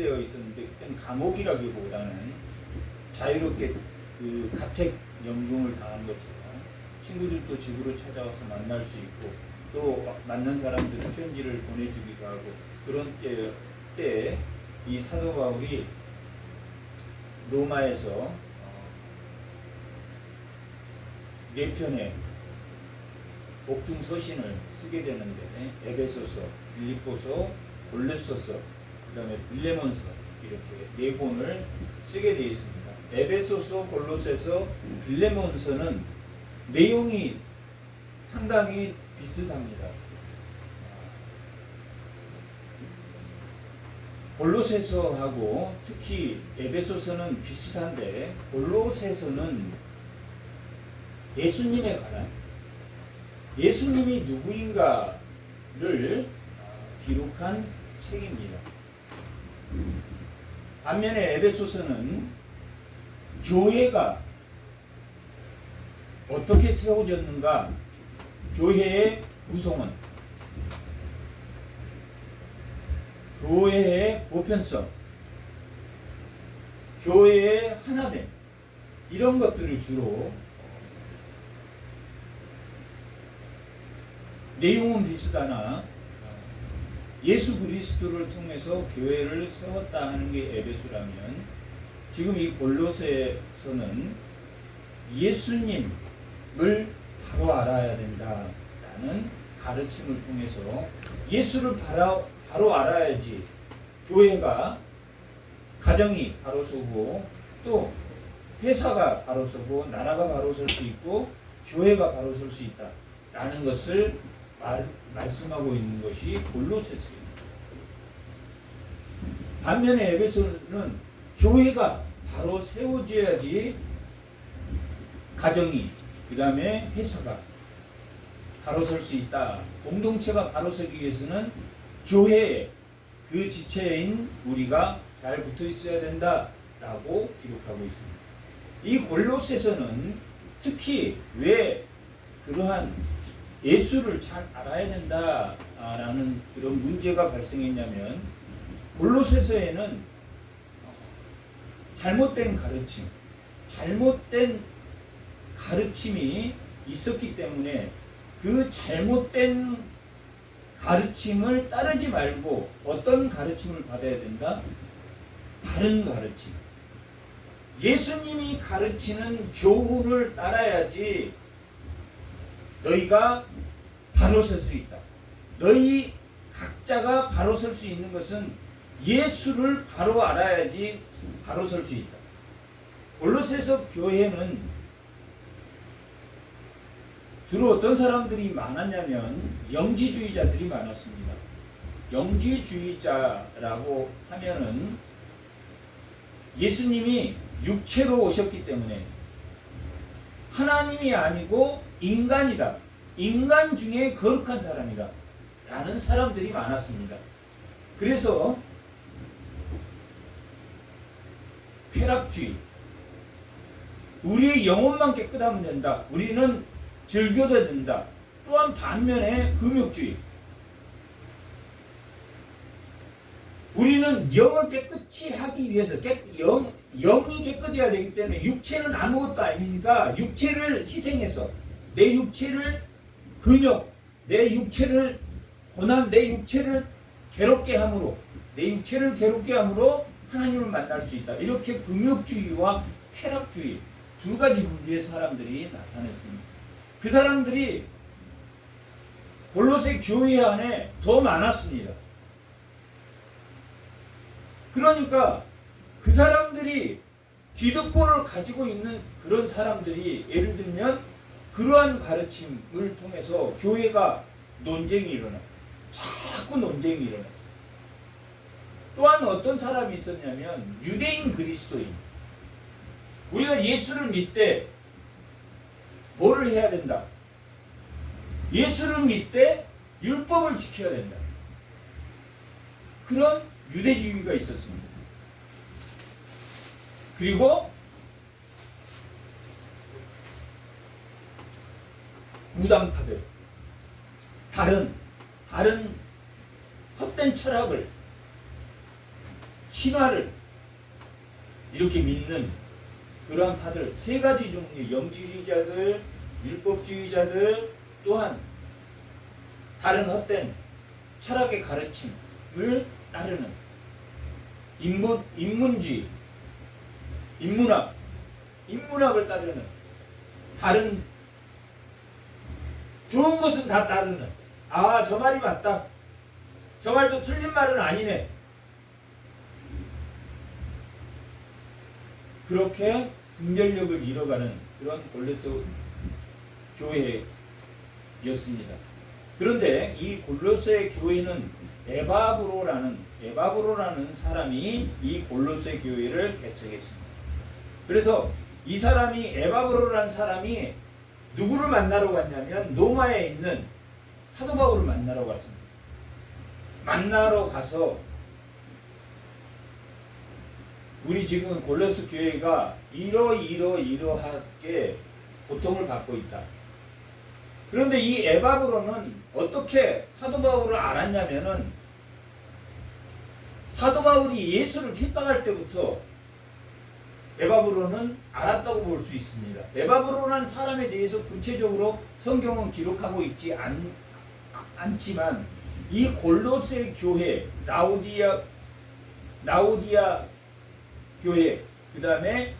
감금되어 있었는데, 그때는 감옥이라기보다는 자유롭게 그 가택 연금을 당한 것처럼 친구들도 집으로 찾아와서 만날 수 있고, 또 만난 사람들 편지를 보내주기도 하고, 그런 때에 이 사도 바울이 로마에서 4편의 복중 서신을 쓰게 되는데, 에베소서, 빌립보서, 골로새서, 그 다음에 빌레몬서, 이렇게 4권을 쓰게 되어 있습니다. 에베소서, 골로새서, 빌레몬서는 내용이 상당히 비슷합니다. 골로새서하고 특히 에베소서는 비슷한데, 골로새서는 예수님에 관한, 예수님이 누구인가를 기록한 책입니다. 반면에 에베소서는 교회가 어떻게 세워졌는가, 교회의 구성원, 교회의 보편성, 교회의 하나됨, 이런 것들을 주로, 내용은 비슷하나 예수 그리스도를 통해서 교회를 세웠다 하는 게 에베소라면, 지금 이 골로새서는 예수님을 바로 알아야 된다라는 가르침을 통해서, 예수를 바로 알아야지 교회가, 가정이 바로 서고, 또 회사가 바로 서고, 나라가 바로 설 수 있고, 교회가 바로 설 수 있다 라는 것을 말씀하고 있는 것이 골로새서입니다. 반면에 에베소는 교회가 바로 세워져야지 가정이, 그 다음에 회사가 바로 설 수 있다. 공동체가 바로 서기 위해서는 교회에, 그 지체인 우리가 잘 붙어 있어야 된다라고 기록하고 있습니다. 이 골로새서는 특히 왜 그러한 예수를 잘 알아야 된다라는 그런 문제가 발생했냐면, 골로새서에는 잘못된 가르침이 있었기 때문에, 그 잘못된 가르침을 따르지 말고 어떤 가르침을 받아야 된다? 바른 가르침. 예수님이 가르치는 교훈을 따라야지 너희가 바로 설 수 있다. 너희 각자가 바로 설 수 있는 것은 예수를 바로 알아야지 바로 설 수 있다. 골로새서 교회는 주로 어떤 사람들이 많았냐면 영지주의자들이 많았습니다. 영지주의자라고 하면은 예수님이 육체로 오셨기 때문에 하나님이 아니고 인간이다, 인간 중에 거룩한 사람이다 라는 사람들이 많았습니다. 그래서 쾌락주의, 우리의 영혼만 깨끗하면 된다, 우리는 즐겨도 된다. 또한 반면에 금욕주의, 우리는 영을 깨끗이 하기 위해서, 영이 깨끗해야 되기 때문에, 육체는 아무것도 아니니까 육체를 희생해서, 내 육체를 근육, 내 육체를 고난, 내 육체를 괴롭게 함으로 하나님을 만날 수 있다. 이렇게 금욕주의와 쾌락주의 두 가지 분류의 사람들이 나타났습니다. 그 사람들이 골로새 교회 안에 더 많았습니다. 그러니까 그 사람들이 기득권을 가지고 있는 그런 사람들이, 예를 들면 그러한 가르침을 통해서 교회가 논쟁이 일어나요. 자꾸 논쟁이 일어났어요. 또한 어떤 사람이 있었냐면 유대인 그리스도인. 우리가 예수를 믿되 뭐를 해야 된다? 예수를 믿되 율법을 지켜야 된다. 그런 유대주의가 있었습니다. 그리고 무당파들, 다른 헛된 철학을 신화를 이렇게 믿는 그러한 파들, 세 가지 종류, 영주주의자들, 율법주의자들, 또한 다른 헛된 철학의 가르침을 따르는 인문주의, 인문학을 따르는, 다른 좋은 것은 다 따르는, 아, 저 말이 맞다, 저 말도 틀린 말은 아니네, 그렇게 분별력을 잃어가는 그런 골로새 교회였습니다. 그런데 이 골로새 교회는 에바브로라는 사람이 이 골로새 교회를 개척했습니다. 그래서 이 사람이, 에바브로라는 사람이 누구를 만나러 갔냐면 로마에 있는 사도 바울을 만나러 갔습니다. 만나러 가서 우리 지금 골로새 교회가 이러하게 고통을 받고 있다. 그런데 이 에바브로는 어떻게 사도 바울을 알았냐면은, 사도 바울이 예수를 핍박할 때부터 에바브로는 알았다고 볼 수 있습니다. 에바브로라는 사람에 대해서 구체적으로 성경은 기록하고 있지 않지만 이 골로새 교회, 라오디아 교회, 그 다음에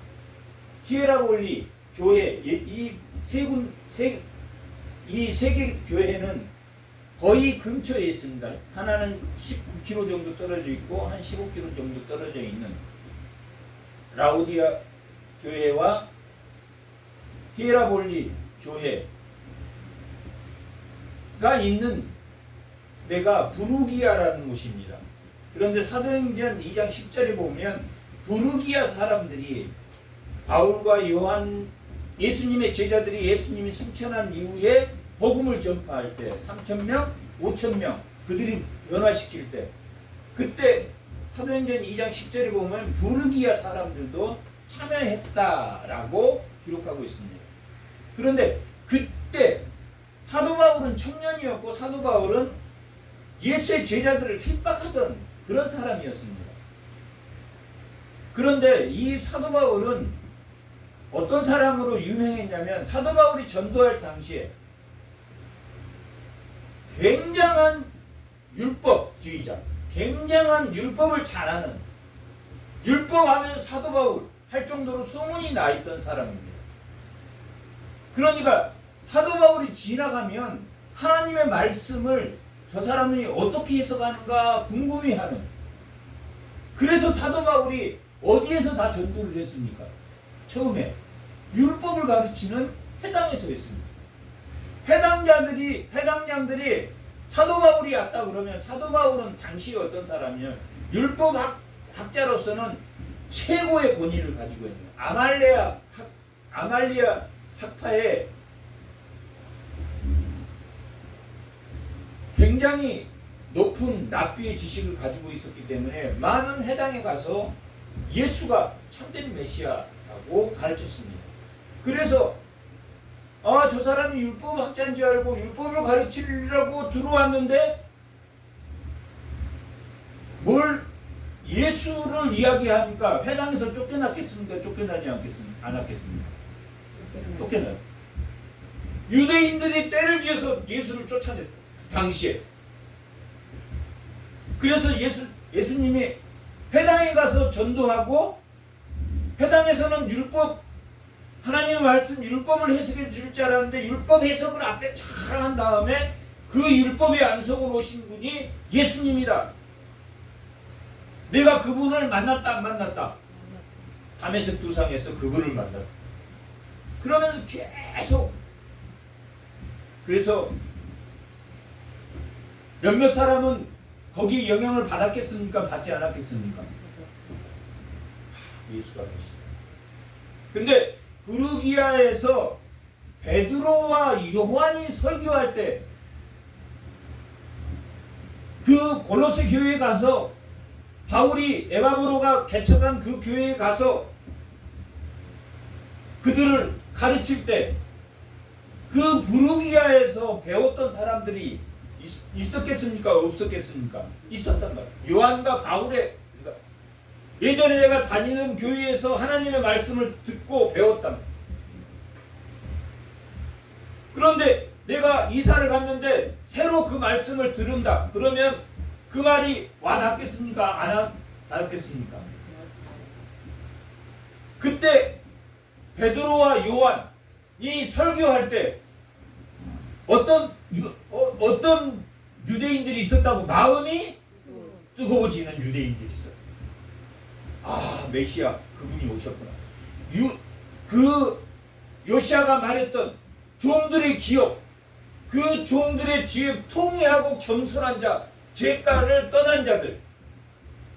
히에라볼리 교회, 이 세 개 교회는 거의 근처에 있습니다. 하나는 19km 정도 떨어져 있고 한 15km 정도 떨어져 있는 라오디아 교회와 히에라볼리 교회가 있는 데가 부르기아라는 곳입니다. 그런데 사도행전 2장 10절에 보면 부르기아 사람들이 바울과 요한, 예수님의 제자들이 예수님이 승천한 이후에 복음을 전파할 때 3,000명, 5,000명 그들이 변화시킬 때, 그때 사도행전 2장 10절에 보면 부르기아 사람들도 참여했다라고 기록하고 있습니다. 그런데 그때 사도 바울은 청년이었고 사도 바울은 예수의 제자들을 핍박하던 그런 사람이었습니다. 그런데 이 사도 바울은 어떤 사람으로 유명했냐면, 사도 바울이 전도할 당시에 굉장한 율법주의자, 굉장한 율법을 잘하는, 율법하면 사도 바울 할 정도로 소문이 나 있던 사람입니다. 그러니까 사도 바울이 지나가면 하나님의 말씀을 저 사람이 어떻게 해석하는가 궁금해하는, 그래서 사도 바울이 어디에서 다 전도를 했습니까? 처음에 율법을 가르치는 회당에서 했습니다. 회당장들이 사도 바울이 왔다 그러면, 사도 바울은 당시 어떤 사람이냐면 율법학자로서는 최고의 권위를 가지고 있는 아말리아 학파의 굉장히 높은 랍비의 지식을 가지고 있었기 때문에 많은 회당에 가서 예수가 참된 메시아라고 가르쳤습니다. 그래서 저 사람이 율법학자인 줄 알고 율법을 가르치려고 들어왔는데 뭘 예수를 이야기하니까 회당에서 쫓겨났겠습니까? 쫓겨나지 않았겠습니까? 쫓겨나요. 유대인들이 때를 지어서 예수를 쫓아냈다. 그 당시에. 그래서 예수님이 회당에 가서 전도하고, 회당에서는 하나님의 말씀 율법을 해석해 줄 줄 알았는데 율법 해석을 앞에 잘 한 다음에 그 율법의 안속으로 오신 분이 예수님이다. 내가 그분을 만났다 안 만났다? 다메섹 두상에서 그분을 만났다. 그러면서 계속, 그래서 몇몇 사람은 거기에 영향을 받았겠습니까? 받지 않았겠습니까? 예수가 계시다. 근데 부르기아에서 베드로와 요한이 설교할 때 그 골로새 교회에 가서, 바울이 에바브로가 개척한 그 교회에 가서 그들을 가르칠 때 그 부르기아에서 배웠던 사람들이 있었겠습니까? 없었겠습니까? 있었단 말이에요. 요한과 바울의, 예전에 내가 다니는 교회에서 하나님의 말씀을 듣고 배웠다. 그런데 내가 이사를 갔는데 새로 그 말씀을 들은다. 그러면 그 말이 와닿겠습니까? 안 와닿겠습니까? 그때 베드로와 요한이 설교할 때 어떤 유대인들이 있었다고? 마음이 뜨거워지는 유대인들이 있었다. 아, 메시아 그분이 오셨구나. 그 요시아가 말했던 종들의 기업, 그 종들의 뒤에 통회하고 겸손한 자, 죄가를 떠난 자들,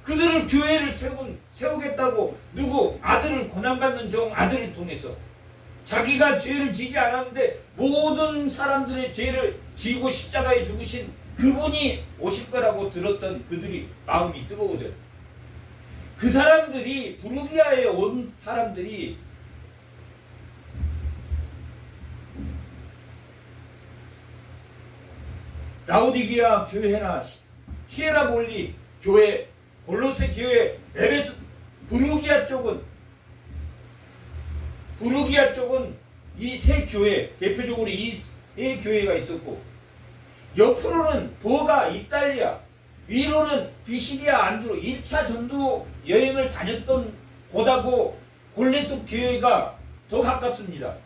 그들을 교회를 세우겠다고 누구? 아들을 고난받는 종 아들을 통해서 자기가 죄를 지지 않았는데 모든 사람들의 죄를 지고 십자가에 죽으신 그분이 오실 거라고 들었던 그들이 마음이 뜨거워져요. 그 사람들이 부르기아에 온 사람들이 라오디게아 교회나 히에라볼리 교회, 골로새 교회, 에베소, 부르기아 쪽은 이 세 교회, 대표적으로 이 세 교회가 있었고, 옆으로는 보가, 이탈리아, 위로는 비시디아, 안드로, 1차 전도 여행을 다녔던 곳하고 골로새 교회가 더 가깝습니다.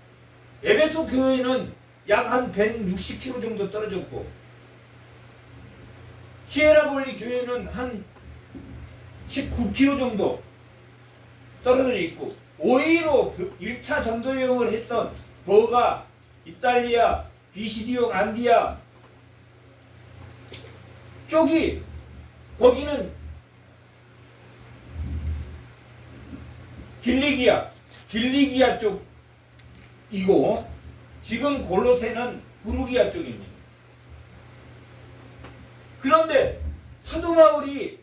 에베소 교회는 약 한 160km 정도 떨어졌고, 히에라볼리 교회는 한 19km 정도 떨어져 있고, 오히려 1차 전도여행을 했던 버가, 이탈리아, 비시디오, 안디아 쪽이, 거기는 길리기아 쪽이고, 지금 골로새는 부르기아 쪽입니다. 그런데 사도 바울이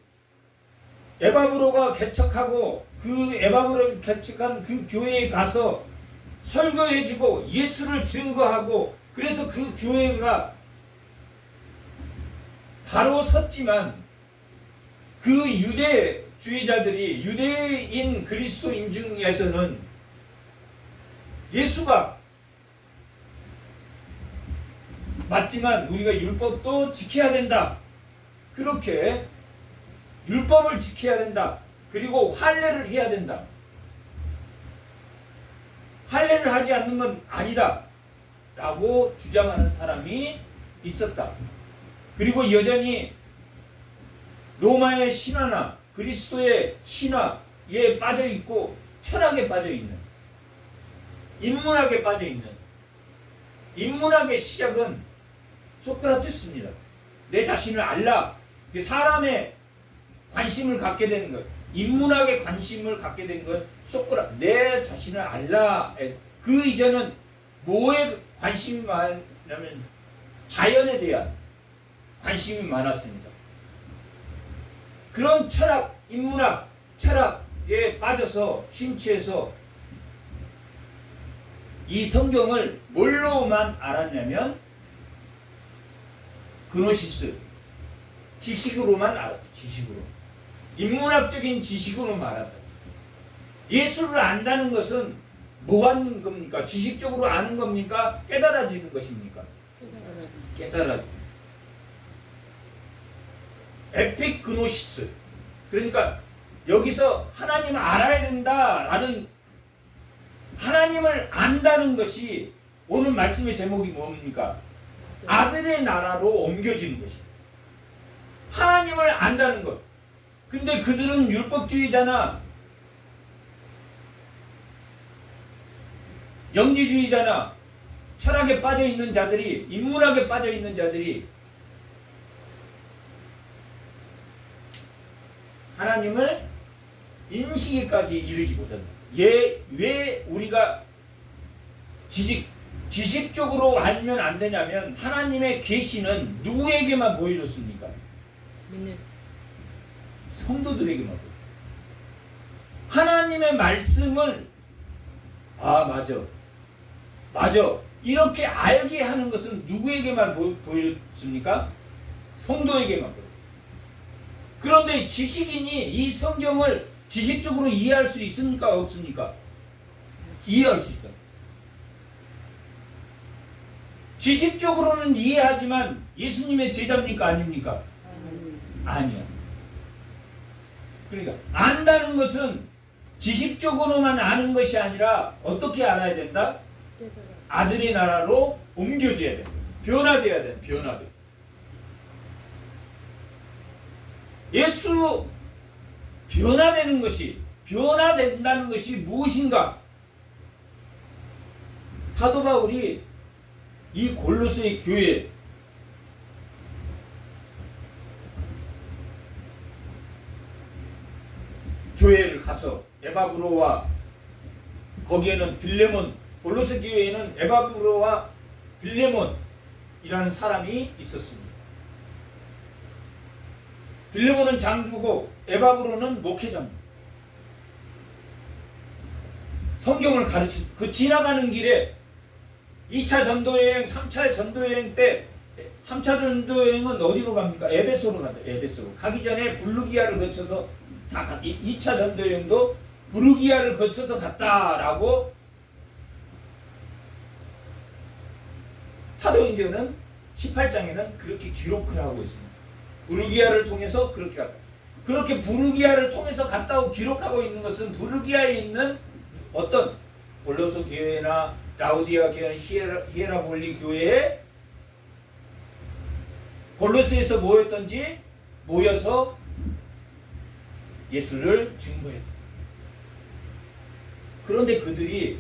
에바브로가 개척하고 그 에바브로가 개척한 그 교회에 가서 설교해주고 예수를 증거하고, 그래서 그 교회가 바로 섰지만 그 유대주의자들이, 유대인 그리스도인 중에서는 예수가 맞지만 우리가 율법도 지켜야 된다, 그렇게 율법을 지켜야 된다, 그리고 할례를 해야 된다, 할례를 하지 않는 건 아니다 라고 주장하는 사람이 있었다. 그리고 여전히 로마의 신화나 그리스도의 신화에 빠져있고 철학에 빠져있는, 인문학에 빠져있는, 인문학의 시작은 소크라테스입니다. 내 자신을 알라. 사람의 관심을 갖게 되는 것, 인문학에 관심을 갖게 된 것, 내 자신을 알라. 그 이전은 뭐에 관심이 많냐면 자연에 대한 관심이 많았습니다. 그런 철학, 인문학, 철학에 빠져서 심취해서 이 성경을 뭘로만 알았냐면 그노시스, 지식으로만 알았다. 지식으로. 인문학적인 지식으로만 알았다. 예수를 안다는 것은 뭐 하는 겁니까? 지식적으로 아는 겁니까? 깨달아지는 것입니까? 깨달아. 에픽그노시스. 그러니까 여기서 하나님을 알아야 된다라는, 하나님을 안다는 것이 오늘 말씀의 제목이 뭡니까? 아들의 나라로 옮겨지는 것입니다. 하나님을 안다는 것. 근데 그들은 율법주의자나 영지주의자나 철학에 빠져있는 자들이, 인문학에 빠져있는 자들이 하나님을 인식에까지 이르지 못한다. 왜 우리가 지식적으로 알면 안 되냐면, 하나님의 계시는 누구에게만 보여줬습니까? 성도들에게만 보여줬습니다. 하나님의 말씀을 맞아 이렇게 알게 하는 것은 누구에게만 보여줬습니까? 성도에게만 보여줬습니다. 그런데 지식인이 이 성경을 지식적으로 이해할 수 있습니까? 없습니까? 이해할 수 있다. 지식적으로는 이해하지만 예수님의 제자입니까? 아닙니까? 아니야. 그러니까 안다는 것은 지식적으로만 아는 것이 아니라 어떻게 알아야 된다? 아들의 나라로 옮겨져야 돼. 변화돼야 돼. 변화돼. 예수 변화되는 것이, 변화된다는 것이 무엇인가? 사도 바울이 이 골로새 교회 교회를 가서 에바브로와 거기에는 빌레몬, 골로새 교회에는 에바브로와 빌레몬이라는 사람이 있었습니다. 빌레몬은 장주고 에바브로는 목회자입니다. 성경을 가르치, 그 지나가는 길에 2차 전도여행, 3차 전도여행 때 3차 전도여행은 어디로 갑니까? 에베소로 간다. 에베소로. 가기 전에 부르기아를 거쳐서 2차 전도여행도 부르기아를 거쳐서 갔다라고 사도행전은 18장에는 그렇게 기록을 하고 있습니다. 부르기아를 통해서 그렇게 갔다. 그렇게 부르기아를 통해서 갔다고 기록하고 있는 것은 부르기아에 있는 어떤 골로새 교회나 라우디아 교회, 히에라볼리 교회에 골로새에서 모여서 예수를 증거했다. 그런데 그들이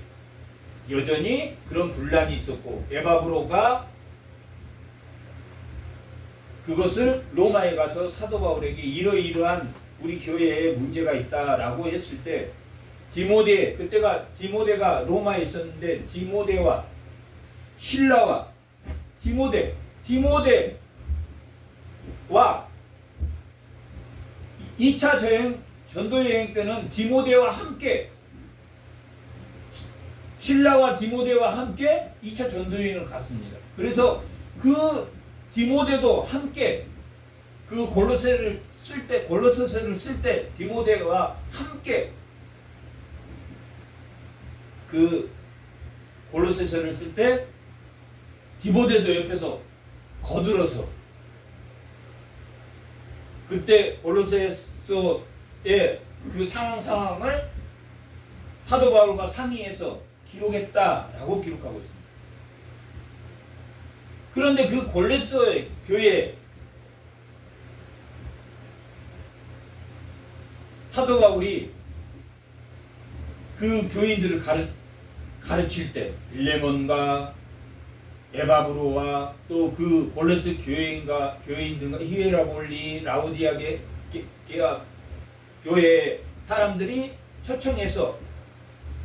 여전히 그런 분란이 있었고 에바브로가 그것을 로마에 가서 사도 바울에게 이러이러한 우리 교회에 문제가 있다라고 했을 때 디모데, 그때가 디모데가 로마에 있었는데 디모데와 실라와 디모데와 2차 전도여행 때는 디모데와 함께 실라와 디모데와 함께 2차 전도여행을 갔습니다. 그래서 그 디모데도 함께 그 골로새서를 쓸 때 디모데와 함께 그 골로새서를 쓸 때 디모데도 옆에서 거들어서 그때 골로새서의 그 상황을 사도 바울과 상의해서 기록했다라고 기록하고 있습니다. 그런데 그 골로새 교회 사도 바울이 그 교인들을 가르칠 때 빌레몬과 에바브로와 또 그 골로새 교인들과 히에라볼리 라우디아 교회 사람들이 초청해서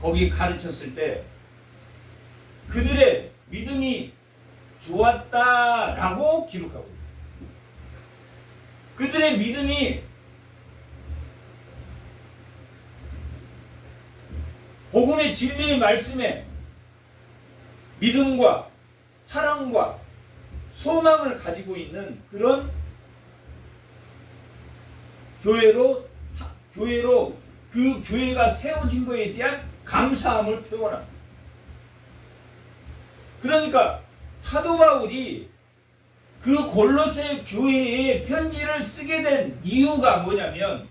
거기 가르쳤을 때 그들의 믿음이 좋았다라고 기록하고 있습니다. 그들의 믿음이 복음의 진리의 말씀에 믿음과 사랑과 소망을 가지고 있는 그런 교회로 그 교회가 세워진 것에 대한 감사함을 표현합니다. 그러니까 사도 바울이 그 골로새 교회에 편지를 쓰게 된 이유가 뭐냐면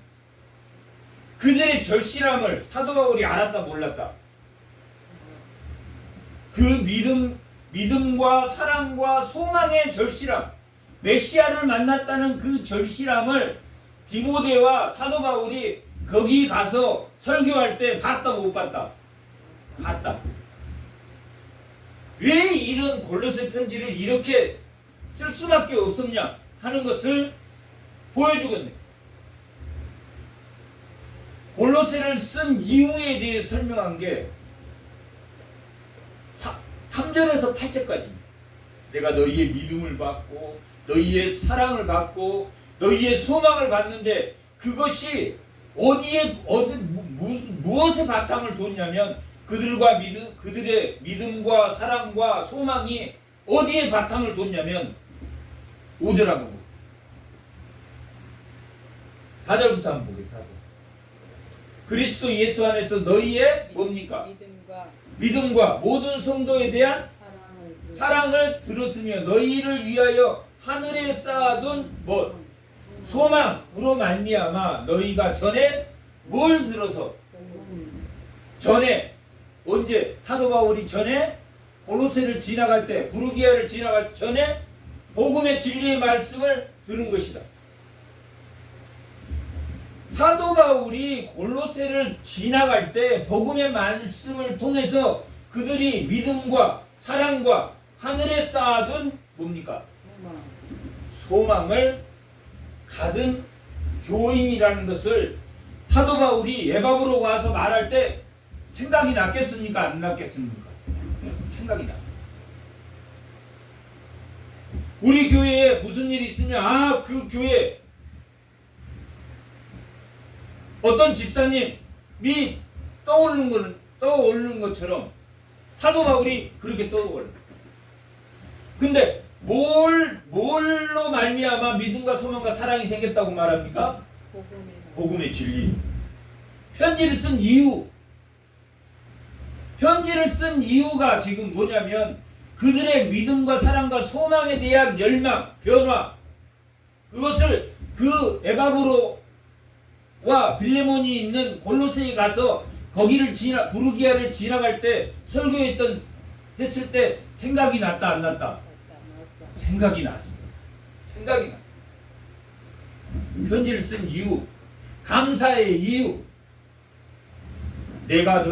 그들의 절실함을 사도 바울이 알았다 몰랐다. 그 믿음과 사랑과 소망의 절실함, 메시아를 만났다는 그 절실함을 디모데와 사도 바울이 거기 가서 설교할 때 봤다 못 봤다? 봤다. 왜 이런 골로새 편지를 이렇게 쓸 수밖에 없었냐 하는 것을 보여주겠네. 골로새를 쓴 이유에 대해 설명한 게 3절에서 8절까지입니다. 내가 너희의 믿음을 받고 너희의 사랑을 받고 너희의 소망을 받는데 그것이 무엇에 바탕을 뒀냐면 그들의 믿음과 사랑과 소망이 어디에 바탕을 뒀냐면 5절 한번 보고 4절부터 한번 보겠습니다. 그리스도 예수 안에서 너희의 뭡니까? 믿음과 모든 성도에 대한 사랑을 들었으며 너희를 위하여 하늘에 쌓아둔 뭐 소망으로 말미암아 너희가 전에 뭘 들어서 전에 언제 사도 바울이 전에 골로새를 지나갈 때 부르기아를 지나갈 전에 복음의 진리의 말씀을 들은 것이다. 사도 바울이 골로새를 지나갈 때 복음의 말씀을 통해서 그들이 믿음과 사랑과 하늘에 쌓아둔 뭡니까? 소망을 가진 교인이라는 것을 사도 바울이 에바브로 와서 말할 때 생각이 났겠습니까? 안 났겠습니까? 생각이 나. 우리 교회에 무슨 일이 있으면 그 교회 어떤 집사님이 떠오르는 것처럼 사도 바울이 그렇게 떠올라. 근데 뭘로 말미암아 믿음과 소망과 사랑이 생겼다고 말합니까? 복음의 진리. 편지를 쓴 이유가 지금 뭐냐면 그들의 믿음과 사랑과 소망에 대한 열망, 변화, 그것을 그 에바브로와 빌레몬이 있는 골로새에 가서 거기를 부르기아를 지나갈 때 했을 때 생각이 났다 안 났다? 생각이 났어. 생각이 나. 편지를 쓴 이유, 감사의 이유. 내가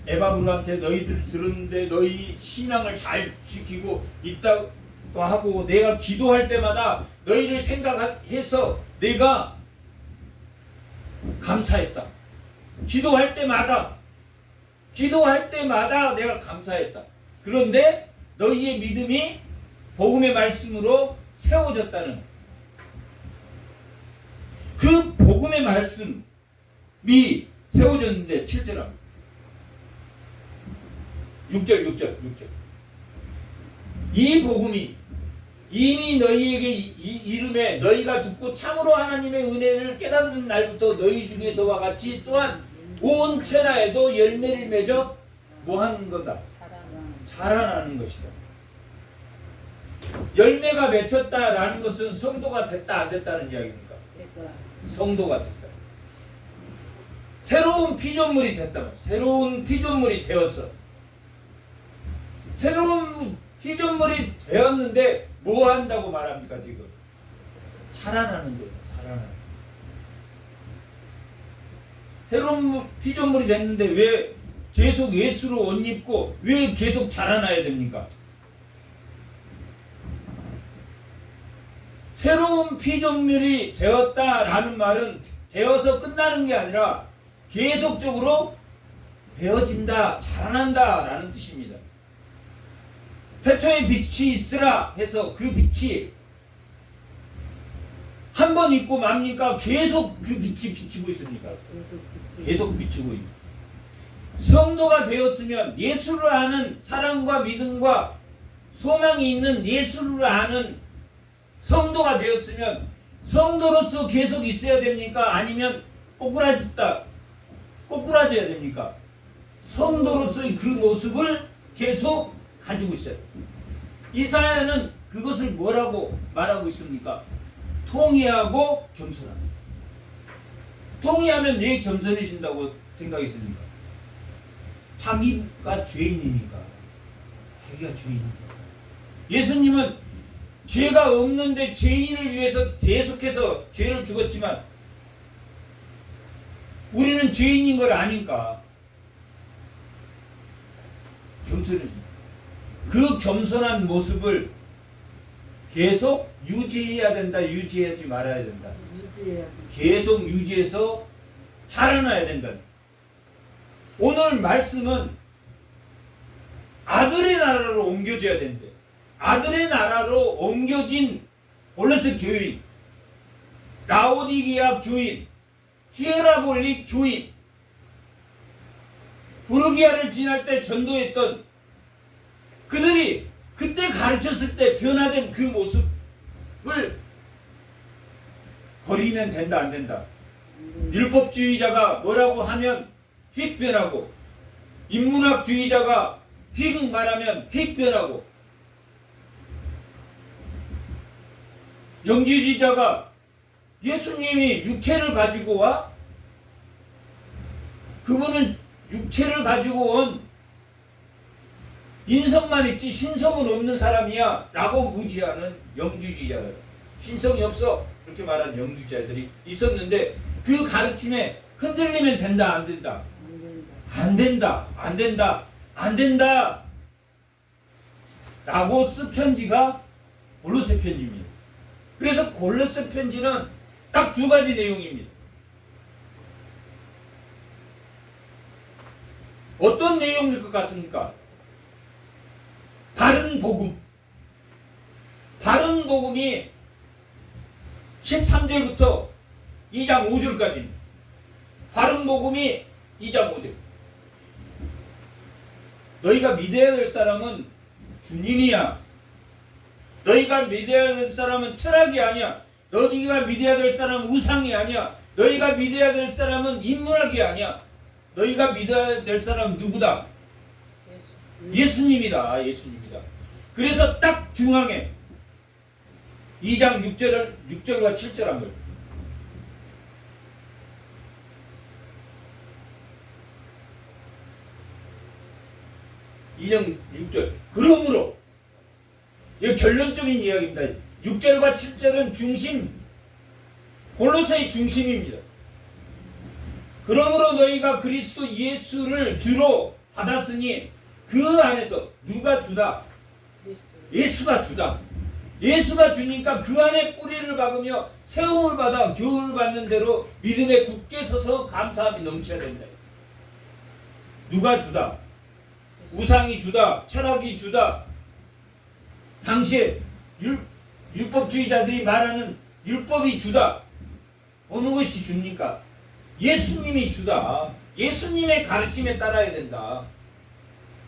에바브로한테 너희들 들었는데 너희 신앙을 잘 지키고 있다고 하고 내가 기도할 때마다 너희를 생각해서 내가 감사했다. 기도할 때마다 내가 감사했다. 그런데 너희의 믿음이 복음의 말씀으로 세워졌다는 그 복음의 말씀이 세워졌는데 7절 6절 이 복음이 이미 너희에게 이름에 너희가 듣고 참으로 하나님의 은혜를 깨닫는 날부터 너희 중에서와 같이 또한 온 천하에도 열매를 맺어 뭐하는 거다? 자라나는 것이다. 열매가 맺혔다라는 것은 성도가 됐다 안 됐다는 이야기입니까? 성도가 됐다. 새로운 피조물이 됐다. 새로운 피조물이 되었어. 새로운 피조물이 되었는데 뭐 한다고 말합니까 지금? 자라나는 거예요. 자라나는. 새로운 피조물이 됐는데 왜 계속 예수로 옷 입고 왜 계속 자라나야 됩니까? 새로운 피조물이 되었다라는 말은 되어서 끝나는 게 아니라 계속적으로 배워진다, 자라난다라는 뜻입니다. 태초에 빛이 있으라 해서 그 빛이 한 번 있고 맙니까? 계속 그 빛이 비치고 있습니까? 계속 비치고 있습니다. 성도가 되었으면 예수를 아는 사랑과 믿음과 소망이 있는 예수를 아는 성도가 되었으면 성도로서 계속 있어야 됩니까? 아니면 꼬꾸라져야 됩니까? 성도로서의 그 모습을 계속 가지고 있어요. 이사야는 그것을 뭐라고 말하고 있습니까? 통회하고 겸손하다. 통회하면 왜 겸손해진다고 생각했습니까? 자기가 죄인이니까. 자기가 죄인이니까. 예수님은 죄가 없는데 죄인을 위해서 계속해서 죄를 죽었지만 우리는 죄인인 걸 아니까 겸손해진다. 그 겸손한 모습을 계속 유지해야 된다. 유지하지 말아야 된다. 계속 유지해서 자라나야 된다. 오늘 말씀은 아들의 나라로 옮겨져야 된대. 아들의 나라로 옮겨진 골로새 교인, 라오디게아 교인, 히에라볼리 교인, 부르기아를 지날 때 전도했던 그들이 그때 가르쳤을 때 변화된 그 모습을 버리면 된다 안 된다? 율법주의자가 뭐라고 하면 휙 변하고, 인문학주의자가 휙 말하면 휙 변하고, 영지주의자가 예수님이 육체를 가지고 와? 그분은 육체를 가지고 온 인성만 있지 신성은 없는 사람이야 라고 무지하는 영주주의자들, 신성이 없어 이렇게 말하는 영주주의자들이 있었는데, 그 가르침에 흔들리면 된다 안 된다? 안 된다 안 된다 안 된다 라고 쓴 편지가 골로새 편지입니다. 그래서 골로새 편지는 딱 두 가지 내용입니다. 어떤 내용일 것 같습니까? 바른 복음. 바른 복음이 13절부터 2장 5절까지입니다. 바른 복음이 2장 5절. 너희가 믿어야 될 사람은 주님이야. 너희가 믿어야 될 사람은 철학이 아니야. 너희가 믿어야 될 사람은 우상이 아니야. 너희가 믿어야 될 사람은 인문학이 아니야. 너희가 믿어야 될 사람은 누구다? 예수님이다. 예수님이다. 그래서 딱 중앙에 2장 6절과 7절 한 걸. 2장 6절. 그러므로, 이거 결론적인 이야기입니다. 6절과 7절은 중심, 골로새의 중심입니다. 그러므로 너희가 그리스도 예수를 주로 받았으니 그 안에서 누가 주다? 예수가 주다. 예수가 주니까 그 안에 뿌리를 박으며 세움을 받아 교훈을 받는 대로 믿음에 굳게 서서 감사함이 넘쳐야 된다. 누가 주다? 우상이 주다. 철학이 주다. 당시에 율법주의자들이 말하는 율법이 주다. 어느 것이 줍니까? 예수님이 주다. 예수님의 가르침에 따라야 된다.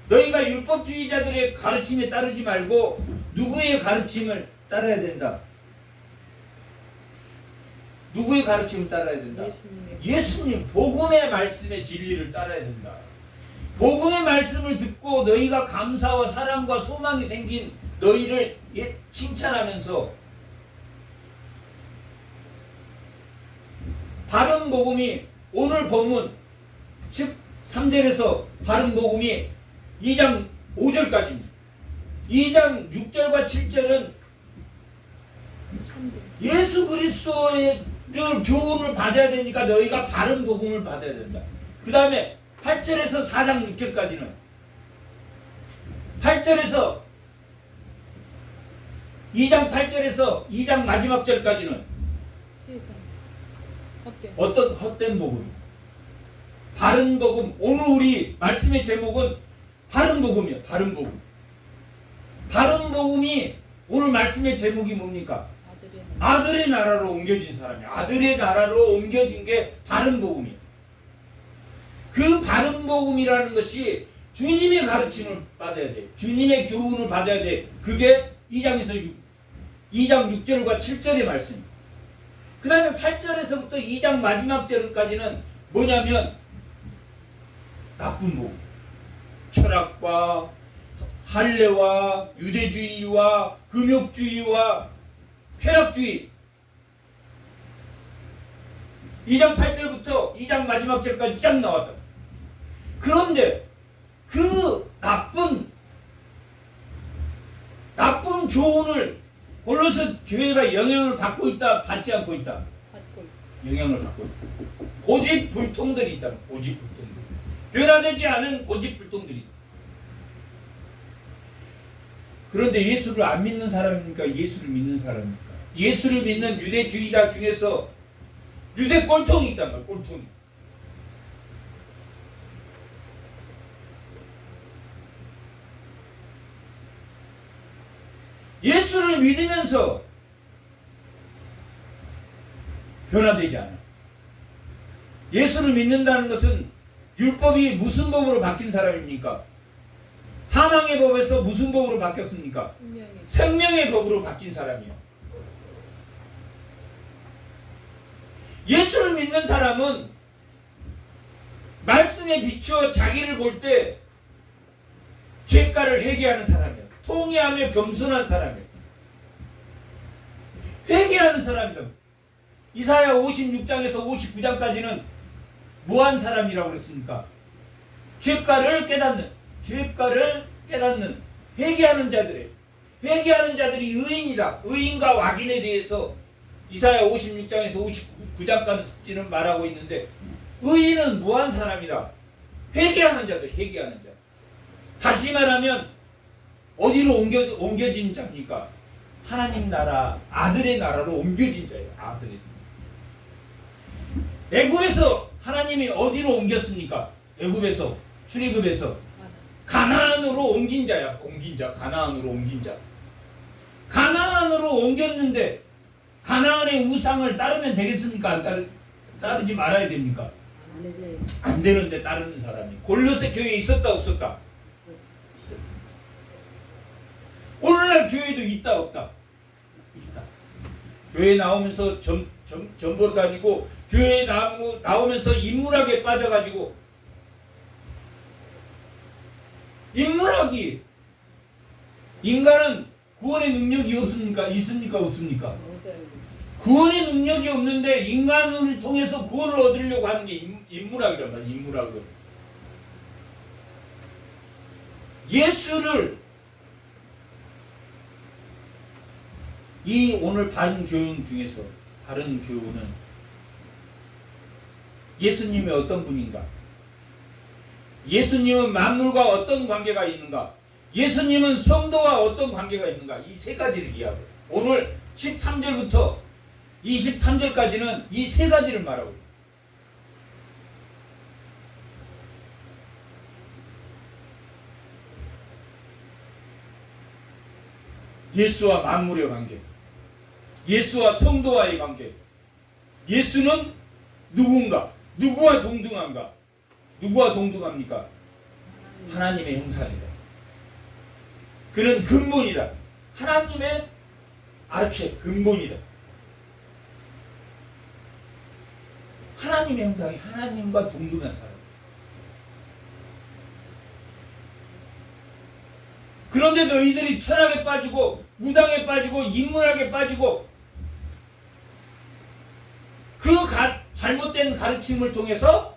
너희가 율법주의자들의 가르침에 따르지 말고 누구의 가르침을 따라야 된다? 누구의 가르침을 따라야 된다? 예수님, 복음의 말씀의 진리를 따라야 된다. 복음의 말씀을 듣고 너희가 감사와 사랑과 소망이 생긴 너희를 칭찬하면서, 바른 복음이 오늘 본문 13절에서 바른 복음이 2장 5절까지입니다. 2장 6절과 7절은 예수 그리스도의 교훈을 받아야 되니까 너희가 바른 복음을 받아야 된다. 그 다음에 8절에서 4장 6절까지는 8절에서 2장 8절에서 2장 마지막 절까지는 어떤 헛된 복음, 바른 복음. 오늘 우리 말씀의 제목은 바른 복음이에요. 바른 복음. 바른 복음이 오늘 말씀의 제목이 뭡니까? 아들의 나라로 옮겨진 사람이에요. 아들의 나라로 옮겨진 게 바른 복음이에요. 그 바른 복음이라는 것이 주님의 가르침을 받아야 돼. 주님의 교훈을 받아야 돼. 그게 2장 6절과 7절의 말씀. 그 다음에 8절에서부터 2장 마지막 절까지는 뭐냐면 나쁜 복음. 철학과 할례와 유대주의와 금욕주의와 쾌락주의. 2장 8절부터 2장 마지막 절까지 쫙 나왔다. 그런데 그 나쁜 교훈을 골로새 교회가 영향을 받고 있다, 받지 않고 있다? 영향을 받고 있다. 고집불통들이 있다. 고집불통들. 변화되지 않은 고집불통들이. 그런데 예수를 안 믿는 사람입니까? 예수를 믿는 사람입니까? 예수를 믿는 유대주의자 중에서 유대 꼴통이 있단 말이야. 꼴통이. 예수를 믿으면서 변화되지 않아. 예수를 믿는다는 것은 율법이 무슨 법으로 바뀐 사람입니까? 사망의 법에서 무슨 법으로 바뀌었습니까? 생명의 법으로 바뀐 사람이에요. 예수를 믿는 사람은 말씀에 비추어 자기를 볼 때 죄가를 회개하는 사람이에요. 통회하며 겸손한 사람이에요. 회개하는 사람이다. 이사야 56장에서 59장까지는 뭐한 사람이라고 그랬습니까? 죄가를 깨닫는 회개하는 자들이에요. 회개하는 자들이 의인이다. 의인과 악인에 대해서 이사야 56장에서 59장까지는 말하고 있는데, 의인은 뭐한 사람이다? 회개하는 자들, 회개하는 자. 다시 말하면 어디로 옮겨진 자입니까? 하나님 나라, 아들의 나라로 옮겨진 자예요. 아들의. 애굽에서 하나님이 어디로 옮겼습니까? 애굽에서, 출애굽에서 가나안으로 옮긴 자야. 가나안으로 옮긴 자. 가나안으로 옮겼는데 가나안의 우상을 따르면 되겠습니까? 따르지 말아야 됩니까? 안 되는데 따르는 사람이 골로새 교회에 있었다 없었다? 있었다. 오늘날 교회도 있다 없다? 있다. 교회 나오면서 전보로 다니고, 교회에 나오면서 인문학에 빠져가지고, 인문학이, 인간은 구원의 능력이 없습니까? 있습니까? 없습니까? 없어요. 구원의 능력이 없는데 인간을 통해서 구원을 얻으려고 하는 게 인문학이란 말이야. 인문학은 예수를, 이 오늘 바른 교훈 중에서 바른 교훈은 예수님이 어떤 분인가? 예수님은 만물과 어떤 관계가 있는가? 예수님은 성도와 어떤 관계가 있는가? 이 세 가지를 이해하고, 오늘 13절부터 23절까지는 이 세 가지를 말하고 있습니다. 예수와 만물의 관계, 예수와 성도와의 관계. 예수는 누군가? 누구와 동등한가? 누구와 동등합니까? 하나님의 형상이다. 그는 근본이다. 하나님의 아체 근본이다. 하나님의 형상이 하나님과 동등한 사람. 그런데 너희들이 철학에 빠지고 무당에 빠지고 인문학에 빠지고 그 잘못된 가르침을 통해서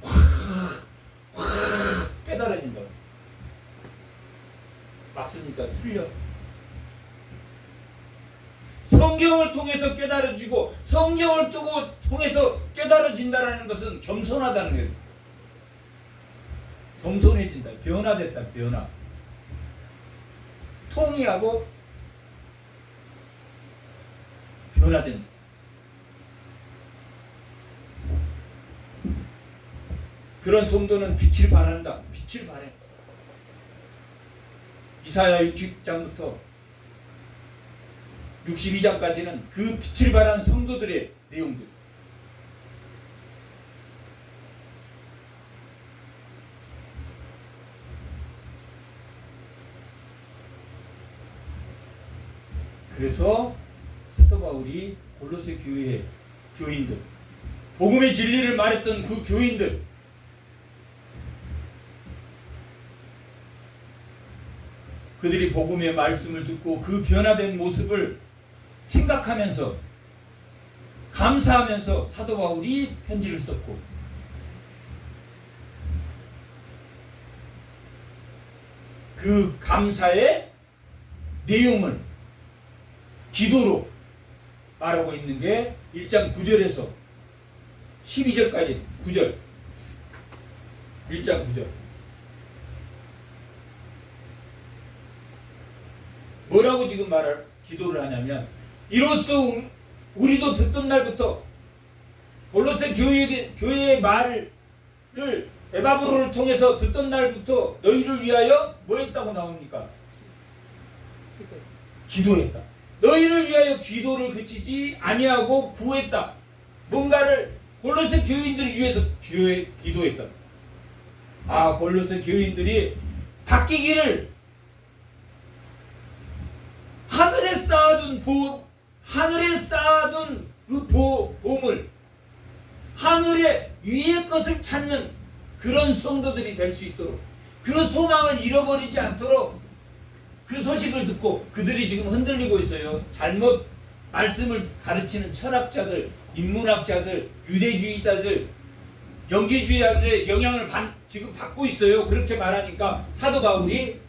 확 깨달아진다. 맞습니까? 틀려. 성경을 통해서 깨달아지고 성경을 통해서 깨달아진다는 것은 겸손하다는 거예요. 겸손해진다. 변화됐다. 변화. 통이하고 변화된다. 그런 성도는 빛을 발한다. 빛을 발해. 이사야 60장부터 62장까지는 그 빛을 발한 성도들의 내용들. 그래서 사도 바울이 골로새 교회의 교인들, 복음의 진리를 말했던 그 교인들, 그들이 복음의 말씀을 듣고 그 변화된 모습을 생각하면서 감사하면서 사도 바울이 편지를 썼고, 그 감사의 내용을 기도로 말하고 있는 게 1장 9절에서 12절까지 9절. 1장 9절. 뭐라고 지금 기도를 하냐면, 이로써 우리도 듣던 날부터 골로새 교회의 말을 에바브로를 통해서 듣던 날부터 너희를 위하여 뭐 했다고 나옵니까? 기도했다. 너희를 위하여 기도를 그치지 아니하고 구했다. 뭔가를 골로새 교인들을 위해서 기도했다. 아, 골로새 교인들이 바뀌기를, 하늘에 쌓아둔 그 보물, 하늘의 위의 것을 찾는 그런 성도들이 될 수 있도록, 그 소망을 잃어버리지 않도록 그 소식을 듣고 그들이 지금 흔들리고 있어요. 잘못 말씀을 가르치는 철학자들, 인문학자들, 유대주의자들, 영지주의자들의 영향을 지금 받고 있어요. 그렇게 말하니까 사도 바울이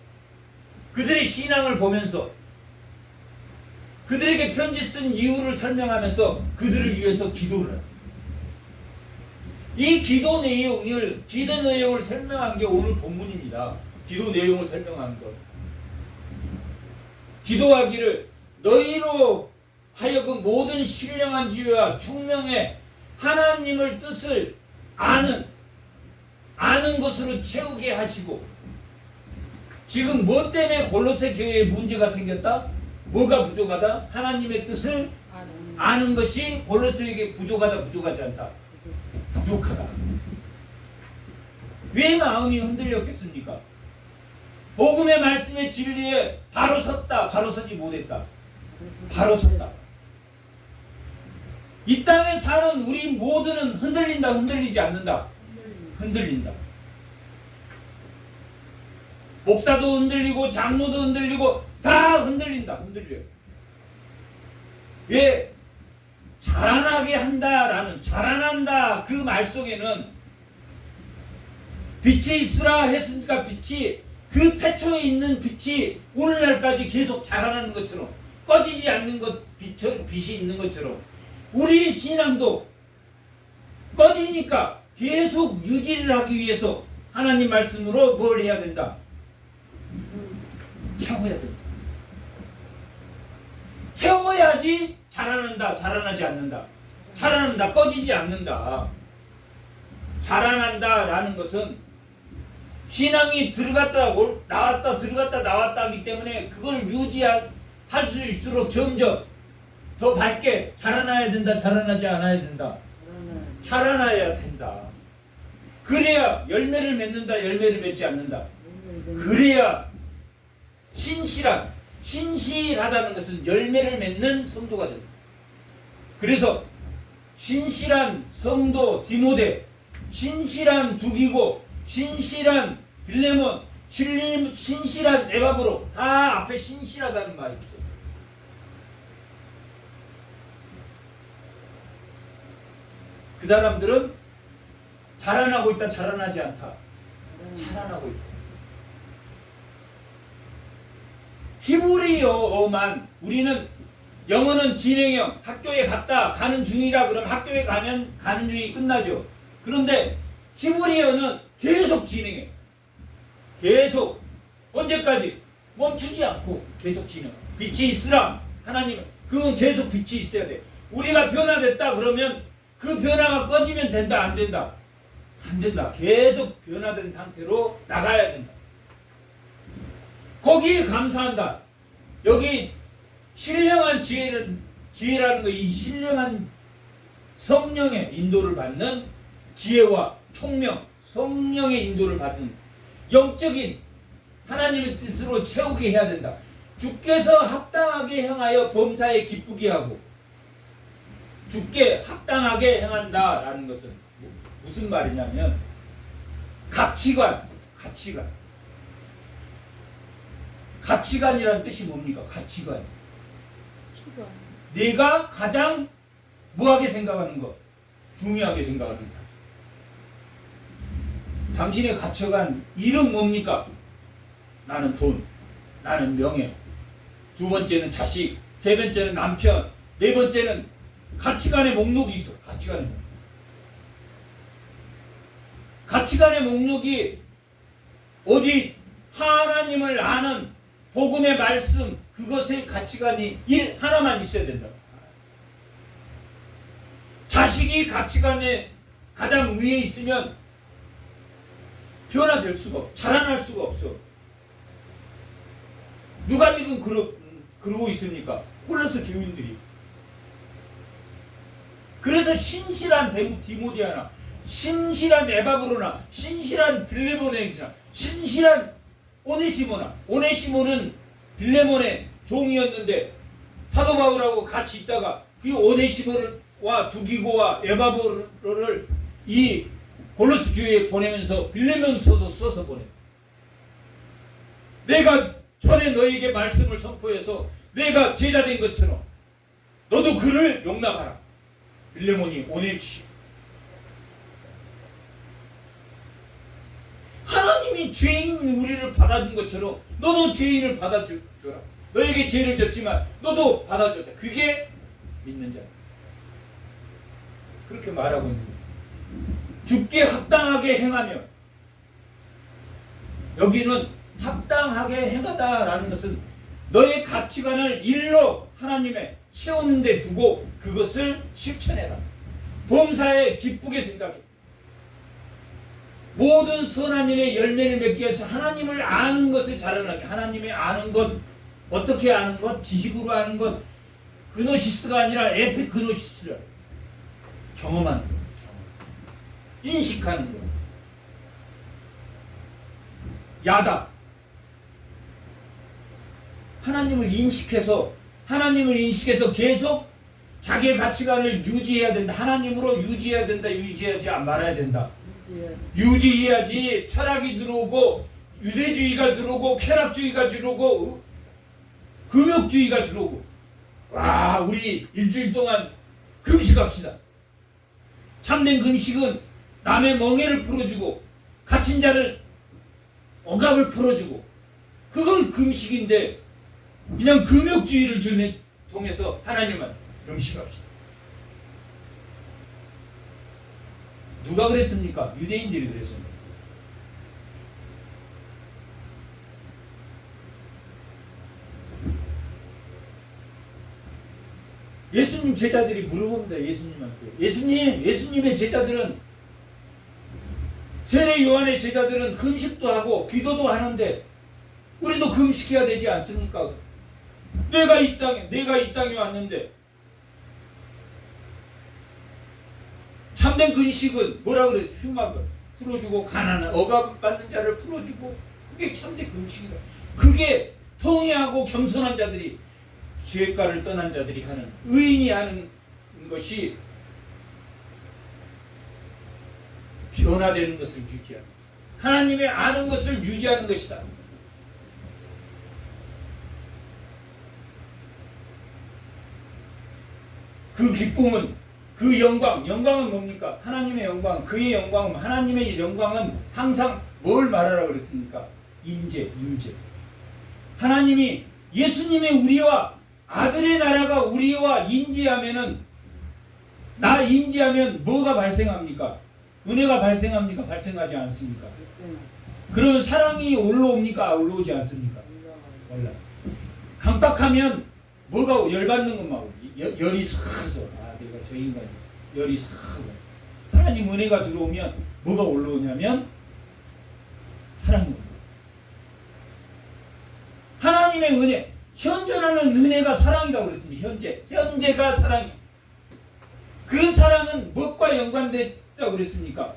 그들의 신앙을 보면서 그들에게 편지 쓴 이유를 설명하면서 그들을 위해서 기도를 해요. 이 기도 내용을 설명한 게 오늘 본문입니다. 기도 내용을 설명하는 것. 기도하기를 너희로 하여금 모든 신령한 지혜와 총명의 하나님을 뜻을 아는 것으로 채우게 하시고. 지금 뭐 때문에 골로새 교회에 문제가 생겼다? 뭐가 부족하다? 하나님의 뜻을 아는 것이 골로새에게 부족하다, 부족하지 않다? 부족하다. 왜 마음이 흔들렸겠습니까? 복음의 말씀의 진리에 바로 섰다, 바로 서지 못했다. 바로 섰다. 이 땅에 사는 우리 모두는 흔들린다, 흔들리지 않는다? 흔들린다. 목사도 흔들리고 장로도 흔들리고 다 흔들린다, 흔들려요. 왜? 자라나게 한다라는, 자라난다 그 말 속에는 빛이 있으라 했으니까 빛이, 그 태초에 있는 빛이 오늘날까지 계속 자라나는 것처럼, 꺼지지 않는 것, 빛이 있는 것처럼 우리의 신앙도 꺼지니까 계속 유지를 하기 위해서 하나님 말씀으로 뭘 해야 된다? 채워야 된다. 채워야지 자라난다, 자라나지 않는다. 자라난다, 꺼지지 않는다. 자라난다라는 것은 신앙이 들어갔다 나왔다 들어갔다 나왔다 하기 때문에 그걸 유지할 수 있도록 점점 더 밝게 자라나야 된다, 자라나지 않아야 된다. 자라나야 된다. 그래야 열매를 맺는다, 열매를 맺지 않는다. 그래야 신실하다는 것은 열매를 맺는 성도가 된다. 그래서 신실한 성도 디모데, 신실한 두기고, 신실한 빌레몬, 신실한 에바브로, 다 앞에 신실하다는 말이 붙어요. 그 사람들은 자라나고 있다, 자라나지 않다. 자라나고 있다. 히브리어만, 우리는 영어는 진행형, 학교에 갔다 가는 중이라 그러면 학교에 가면 가는 중이 끝나죠. 그런데 히브리어는 계속 진행해. 계속 언제까지 멈추지 않고 계속 진행. 빛이 있으라 하나님은, 그건 계속 빛이 있어야 돼. 우리가 변화됐다 그러면 그 변화가 꺼지면 된다, 안 된다? 안 된다. 계속 변화된 상태로 나가야 된다. 거기에 감사한다. 여기 신령한 지혜라는 거, 이 신령한 성령의 인도를 받는 지혜와 총명, 성령의 인도를 받은 영적인 하나님의 뜻으로 채우게 해야 된다. 주께서 합당하게 행하여 범사에 기쁘게 하고, 주께 합당하게 행한다라는 것은 무슨 말이냐면 가치관이라는 뜻이 뭡니까? 가치관. 내가 가장 뭐하게 생각하는 것? 중요하게 생각하는 것. 당신의 가치관 1은 뭡니까? 나는 돈, 나는 명예, 두 번째는 자식, 세 번째는 남편, 네 번째는 가치관의 목록이 있어. 가치관의 목록이 어디 하나님을 아는 복음의 말씀, 그것의 가치관이 하나만 있어야 된다. 자식이 가치관에 가장 위에 있으면 변화될 수가 없어. 자라날 수가 없어. 누가 지금 그러고 있습니까? 콜로새 교인들이. 그래서 신실한 디모데나, 신실한 에바브로나, 신실한 빌레몬이나, 신실한 오네시모는 빌레몬의 종이었는데 사도 바울하고 같이 있다가 그 오네시모를 빌레몬과 두기고와 에바브로를 이 골로스 교회에 보내면서 빌레몬서도 써서 보내. 내가 전에 너에게 말씀을 선포해서 내가 제자된 것처럼 너도 그를 용납하라. 빌레몬이 오네시. 하나님이 죄인 우리를 받아준 것처럼 너도 죄인을 받아주라. 너에게 죄를 졌지만 너도 받아줬다. 그게 믿는 자. 그렇게 말하고 있는 거예요. 주께 합당하게 행하며, 여기는 합당하게 행하다라는 것은 너의 가치관을 일로 하나님의 채우는 데 두고 그것을 실천해라. 범사에 기쁘게 생각해. 모든 선한 일의 열매를 맺기 위해서 하나님을 아는 것을 자라나게. 하나님의 아는 것, 어떻게 아는 것? 지식으로 아는 것. 그노시스가 아니라 에피그노시스라. 경험하는 것. 인식하는 것. 야다. 하나님을 인식해서 계속 자기의 가치관을 유지해야 된다. 하나님으로 유지해야 된다. 유지하지 말아야 된다. 유지해야지. 철학이 들어오고 유대주의가 들어오고 쾌락주의가 들어오고 금욕주의가 들어오고, 와, 우리 일주일 동안 금식합시다. 참된 금식은 남의 멍에를 풀어주고 갇힌 자를 억압을 풀어주고, 그건 금식인데 그냥 금욕주의를 통해서 하나님만 금식합시다. 누가 그랬습니까? 유대인들이 그랬습니다. 예수님 제자들이 물어봅니다. 예수님한테. 예수님의 제자들은, 세례 요한의 제자들은 금식도 하고 기도도 하는데 우리도 금식해야 되지 않습니까? 내가 이 땅에 왔는데, 참된 금식은 뭐라 그래? 흉악을 풀어주고 가난한 억압받는 자를 풀어주고, 그게 참된 금식이다. 그게 통회하고 겸손한 자들이, 죄가를 떠난 자들이 하는, 의인이 하는 것이 변화되는 것을 유지하는, 하나님의 아는 것을 유지하는 것이다. 그 기쁨은, 그 영광은 뭡니까? 하나님의 영광, 그의 영광은, 하나님의 영광은 항상 뭘 말하라고 그랬습니까? 임재. 하나님이, 예수님의 우리와 아들의 나라가 우리와 임재하면 뭐가 발생합니까? 은혜가 발생합니까? 발생하지 않습니까? 그러면 사랑이 올라옵니까? 올라오지 않습니까? 올라. 강박하면 뭐가 열받는 것만 오지. 열이 싹서, 내가 저 인간이 열이 싹. 하나님 은혜가 들어오면 뭐가 올라오냐면 사랑이 올라오고, 하나님의 은혜, 현존하는 은혜가 사랑이라고 그랬습니다. 현재가 사랑이. 그 사랑은 무엇과 연관됐다고 그랬습니까?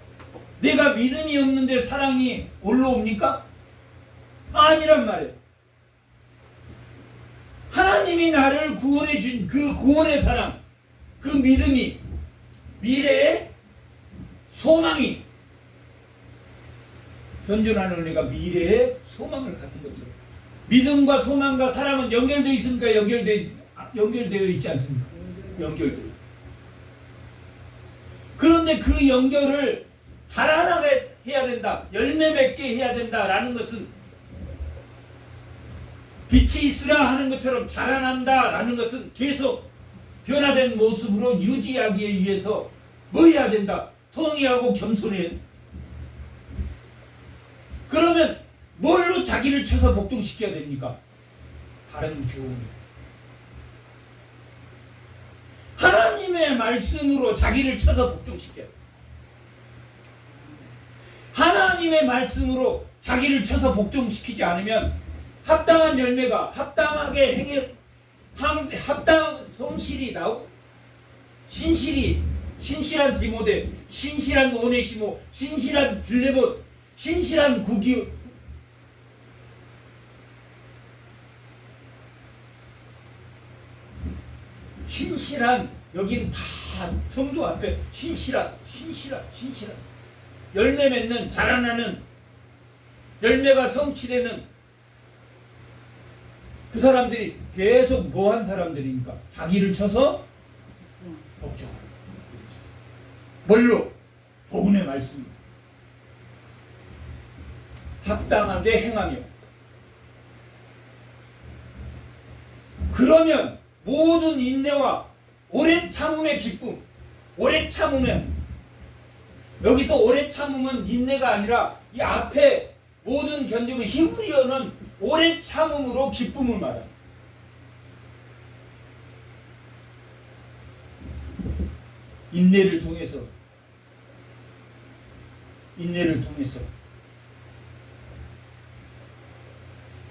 내가 믿음이 없는데 사랑이 올라옵니까? 아니란 말이에요. 하나님이 나를 구원해 준 그 구원의 사랑, 그 믿음이, 미래의 소망이, 현존하는 은혜가 미래의 소망을 갖는 것처럼, 믿음과 소망과 사랑은 연결되어 있습니까? 연결되어 있지 않습니까? 연결되어 있습니다. 그런데 그 연결을 자라나게 해야 된다, 열매 맺게 해야 된다라는 것은, 빛이 있으라 하는 것처럼 자라난다라는 것은 계속 변화된 모습으로 유지하기 위해서 뭐 해야 된다? 통회하고 겸손해. 그러면 뭘로 자기를 쳐서 복종시켜야 됩니까? 바른 교훈. 하나님의 말씀으로 자기를 쳐서 복종시켜야 돼. 하나님의 말씀으로 자기를 쳐서 복종시키지 않으면 합당한 열매가, 합당하게 합당한 성실이 나오고, 신실한 디모데, 신실한 오네시모, 신실한 빌레몬, 신실한 구기, 신실한, 여긴 다 성도 앞에 신실한 열매 맺는, 자라나는, 열매가 성취되는 그 사람들이 계속 뭐한 사람들이니까 자기를 쳐서 복종하는, 뭘로? 복음의 말씀 합당하게 행하며. 그러면 모든 인내와 오래 참음의 기쁨, 오래 참으면, 여기서 오래 참음은 인내가 아니라 이 앞에 모든 견dim을, 히브리어는 오래 참음으로 기쁨을 말합니다. 인내를 통해서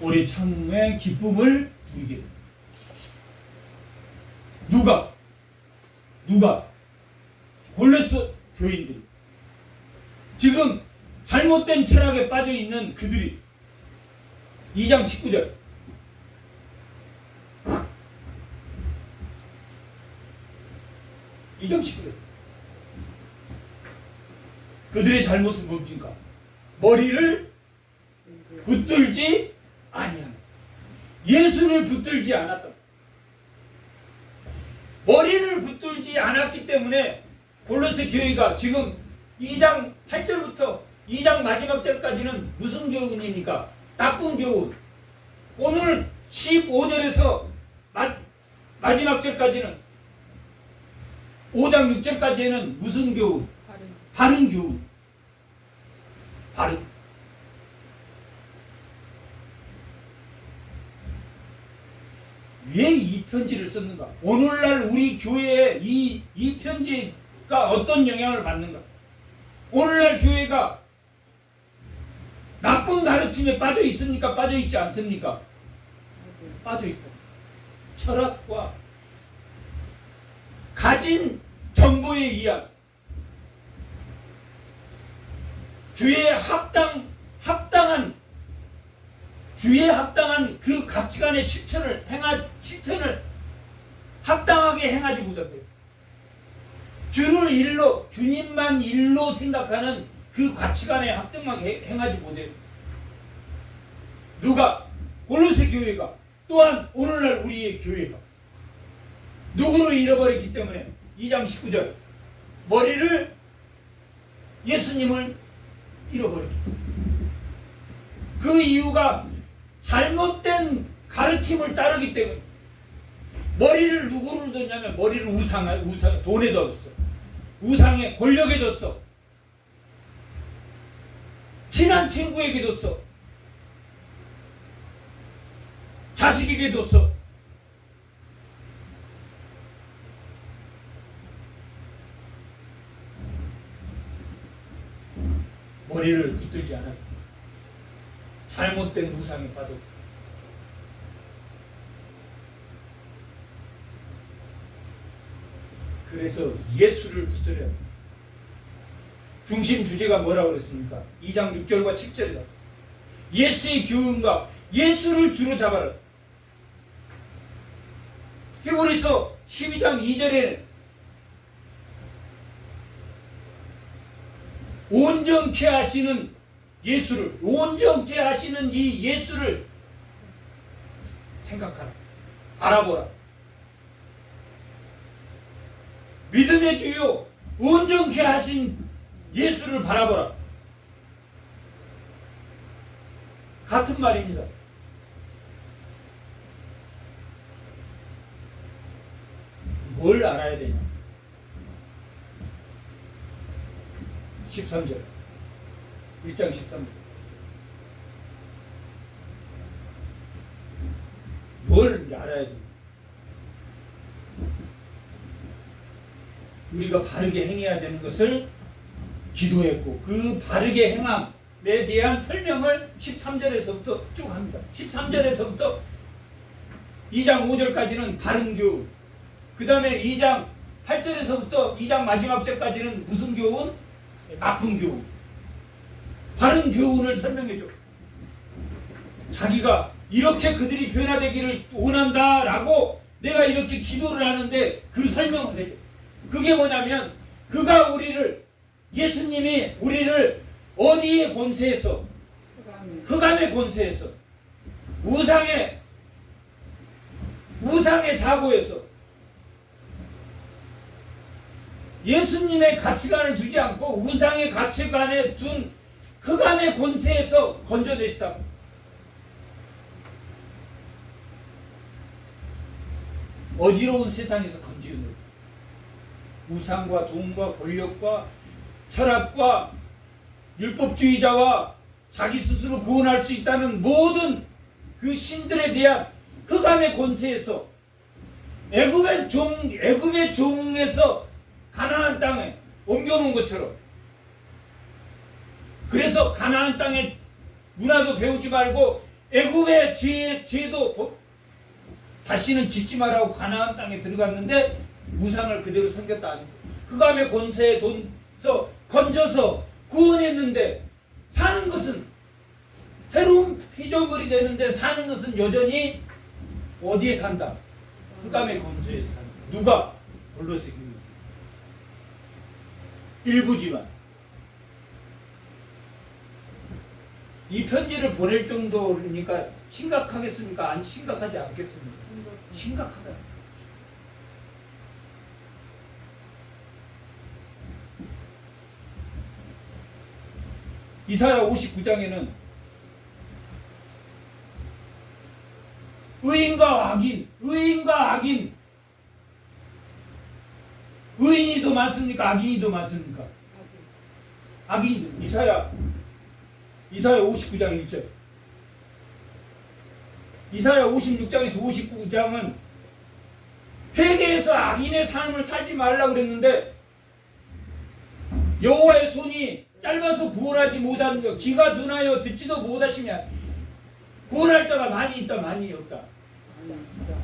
오래 참음의 기쁨을 누리게 됩니다. 누가? 골로새 교인들이, 지금 잘못된 철학에 빠져 있는 그들이. 2장 19절. 그들의 잘못은 뭡니까? 머리를 붙들지 아니하는, 예수를 붙들지 않았다. 머리를 붙들지 않았기 때문에 골로새 교회가 지금 2장 8절부터 2장 마지막 절까지는 무슨 교훈입니까? 나쁜 교훈. 오늘 15절에서 마지막 절까지는, 5장 6절까지는 무슨 교훈? 바른 교훈. 왜 이 편지를 썼는가? 오늘날 우리 교회에 이 편지가 어떤 영향을 받는가? 오늘날 교회가 나쁜 가르침에 빠져 있습니까? 빠져 있지 않습니까? 빠져 있고, 철학과 가진 정보에 의한 주의 합당한 그 가치관의 실천을 합당하게 행하지 못한대요. 주님만 일로 생각하는 그 가치관에 합당하게 행하지 못해요. 누가? 골로새 교회가, 또한 오늘날 우리의 교회가 누구를 잃어버렸기 때문에 2장 19절, 머리를, 예수님을 잃어버렸기 때문에. 그 이유가 잘못된 가르침을 따르기 때문에. 머리를 누구를 뒀냐면, 머리를 돈에 뒀어. 우상에, 권력에 뒀어. 친한 친구에게 뒀어. 자식에게 뒀어. 머리를 붙들지 않았기 때문에 잘못된 우상에 빠졌다. 그래서 예수를 붙들어야 합니다. 중심 주제가 뭐라고 그랬습니까? 2장 6절과 7절이다. 예수의 교훈과 예수를 주로 잡아라. 히브리서 12장 2절에는 온전케 하시는 예수를, 온전케 하시는 이 예수를 생각하라. 바라보라. 믿음의 주요 온전케 하신 예수를 바라보라. 같은 말입니다. 뭘 알아야 되냐? 13절, 1장 13절. 뭘 알아야 되냐? 우리가 바르게 행해야 되는 것을 기도했고, 그 바르게 행함에 대한 설명을 13절에서부터 쭉 합니다. 13절에서부터 2장 5절까지는 바른 교훈, 그 다음에 2장 8절에서부터 2장 마지막 절까지는 무슨 교훈? 나쁜 교훈. 바른 교훈을 설명해줘. 자기가 이렇게 그들이 변화되기를 원한다라고 내가 이렇게 기도를 하는데 그 설명을 해줘. 그게 뭐냐면 그가 우리를 예수님이 우리를 어디에 권세에서 흑암의 권세에서 우상의 사고에서 예수님의 가치관을 두지 않고 우상의 가치관에 둔 흑암의 권세에서 건져내시다. 어지러운 세상에서 건지는 우상과 돈과 권력과 철학과 율법주의자와 자기 스스로 구원할 수 있다는 모든 그 신들에 대한 흑암의 권세에서 애굽의 종에서 가나안 땅에 옮겨놓은 것처럼, 그래서 가나안 땅의 문화도 배우지 말고 애굽의 죄도 다시는 짓지 말라고 가나안 땅에 들어갔는데 우상을 그대로 섬겼다. 흑암의 권세에 돈서 건져서 구원했는데 사는 것은 새로운 피조물이 되는데 사는 것은 여전히 어디에 산다? 흑암의 권세에 산다. 누가? 골로새 교회. 일부지만 이 편지를 보낼 정도니까 심각하겠습니까? 아니, 심각하지 않겠습니까? 심각하다. 이사야 59장에는 의인과 악인, 의인이 더 많습니까? 악인이 더 많습니까? 악인. 이사야 59장 1절. 이사야 56장에서 59장은 회개해서 악인의 삶을 살지 말라고 그랬는데 여호와의 손이 짧아서 구원하지 못하는 것, 귀가 둔하여 듣지도 못하시냐. 구원할 자가 많이 있다, 많이 없다?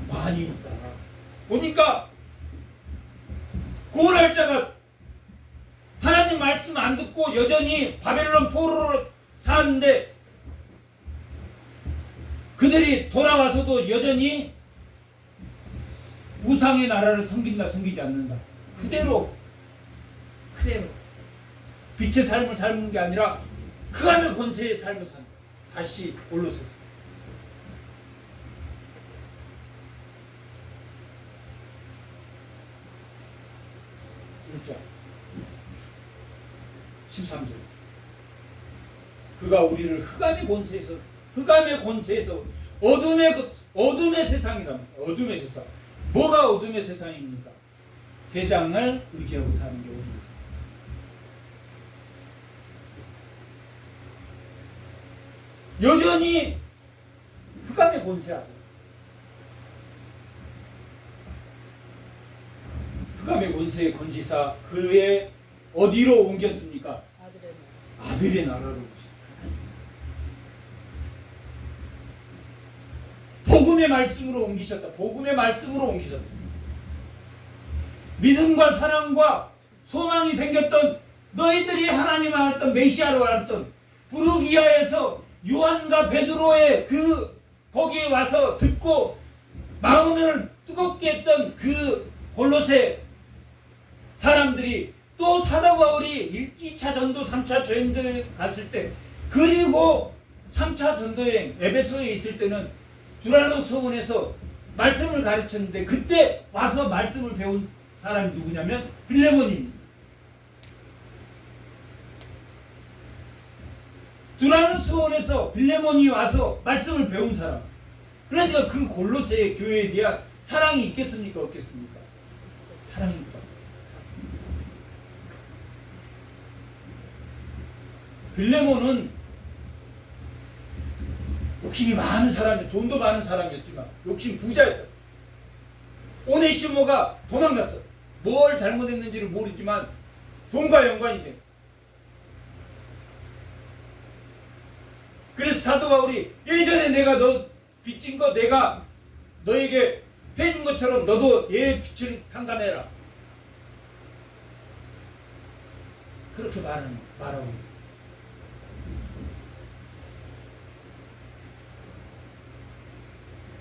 많이 있다. 보니까 구원할 자가 하나님 말씀 안 듣고 여전히 바벨론 포로로 사는데 그들이 돌아와서도 여전히 우상의 나라를 섬긴다, 섬기지 않는다. 그대로 빛의 삶을 살는 게 아니라 흑암의 권세의 삶을 산다. 다시 골로새서. 그렇죠. 13절. 그가 우리를 흑암의 권세에서 어둠의 세상이다. 어둠의 세상. 뭐가 어둠의 세상입니까? 세상을 의지하고 사는 게 어둠의 세상. 여전히 흑암의 권세야. 흑암의 권세의 건지사 그의 어디로 옮겼습니까? 아들의 나라로 옮겼습니다. 복음의 말씀으로 옮기셨다. 복음의 말씀으로 옮기셨다. 믿음과 사랑과 소망이 생겼던 너희들이 하나님 알았던 메시아로 알았던 부르기아에서 요한과 베드로의 거기에 와서 듣고 마음을 뜨겁게 했던 그 골로새 사람들이 또 사도 바울이 1차 전도 3차 전도에 갔을 때, 그리고 3차 전도여행 에베소에 있을 때는 두라노 서원에서 말씀을 가르쳤는데 그때 와서 말씀을 배운 사람이 누구냐면 빌레몬입니다. 두라노 서원에서 빌레몬이 와서 말씀을 배운 사람. 그러니까 그 골로새 교회에 대한 사랑이 있겠습니까? 없겠습니까? 사랑이 있다. 빌레몬은 욕심이 많은 사람이, 돈도 많은 사람이었지만 욕심 부자였다. 오네시모가 도망갔어. 뭘 잘못했는지를 모르지만 돈과 연관이 돼. 그래서 사도 바울이 예전에 내가 너 빚진 거 내가 너에게 해준 것처럼 너도 얘의 빚을 탕감해라. 그렇게 말하고.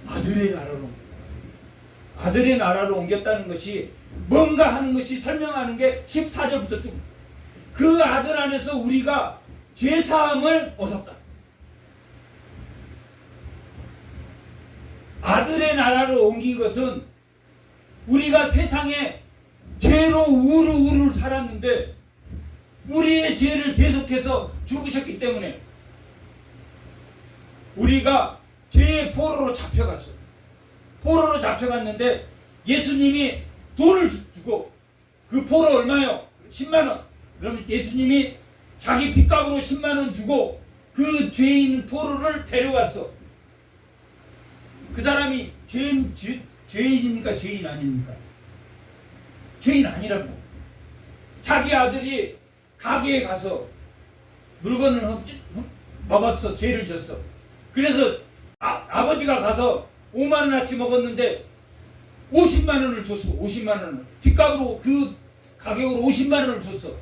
아들의 나라로 옮겼다. 아들의 나라로 옮겼다는 것이 뭔가 하는 것이 설명하는 게 14절부터 쭉. 그 아들 안에서 우리가 죄사함을 얻었다. 아들의 나라로 옮긴 것은 우리가 세상에 죄로 우르르 살았는데 우리의 죄를 계속해서 죽으셨기 때문에 우리가 죄의 포로로 잡혀갔어요. 포로로 잡혀갔는데 예수님이 돈을 주고, 그 포로 얼마요? 10만원. 그러면 예수님이 자기 핏값으로 10만원 주고 그 죄인 포로를 데려갔어. 그 사람이 죄인입니까? 죄인 아닙니까? 죄인 아니란 말이야. 자기 아들이 가게에 가서 물건을 먹었어. 죄를 졌어. 그래서 아버지가 가서 5만원어치 먹었는데 50만원을 줬어. 50만원을 빚값으로 그 가격으로 50만원을 줬어.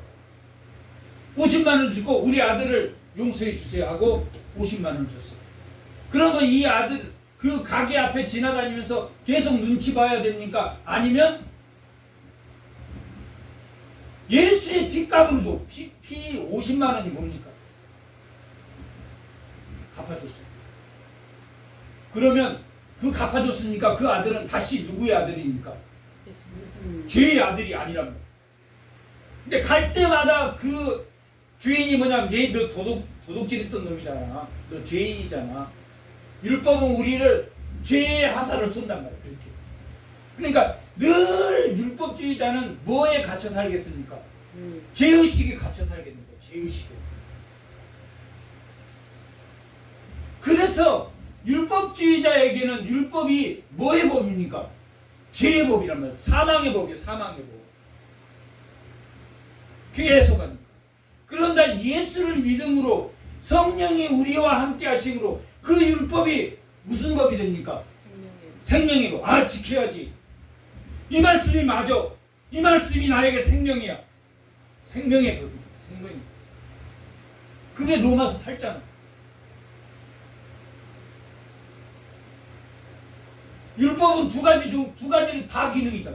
50만원 주고 우리 아들을 용서해 주세요 하고 50만원을 줬어. 그러면 이 아들 그 가게 앞에 지나다니면서 계속 눈치 봐야 됩니까? 아니면 예수의 빚값으로 줘. 피 50만원이 뭡니까? 갚아줬어. 그러면 그 갚아줬으니까 그 아들은 다시 누구의 아들입니까? 죄의 아들이 아니란 말이야. 근데 갈 때마다 그 주인이 뭐냐면, 너 도둑질했던 놈이잖아. 너 죄인이잖아. 율법은 우리를 죄의 하사를 쏜단 말이야. 그렇게. 그러니까 늘 율법주의자는 뭐에 갇혀 살겠습니까? 죄의식에 갇혀 살겠는 거야. 죄의식에. 그래서 율법주의자에게는 율법이 뭐의 법입니까? 죄의 법이란 말이야. 사망의 법이에요. 사망의 법. 계속 하는 거야. 그런데 예수를 믿음으로 성령이 우리와 함께 하심으로 그 율법이 무슨 법이 됩니까? 생명의 법. 아, 지켜야지. 이 말씀이 맞아. 이 말씀이 나에게 생명이야. 생명의 법이야. 생명이. 그게 로마서 8장. 율법은 두 가지를 다 기능이다.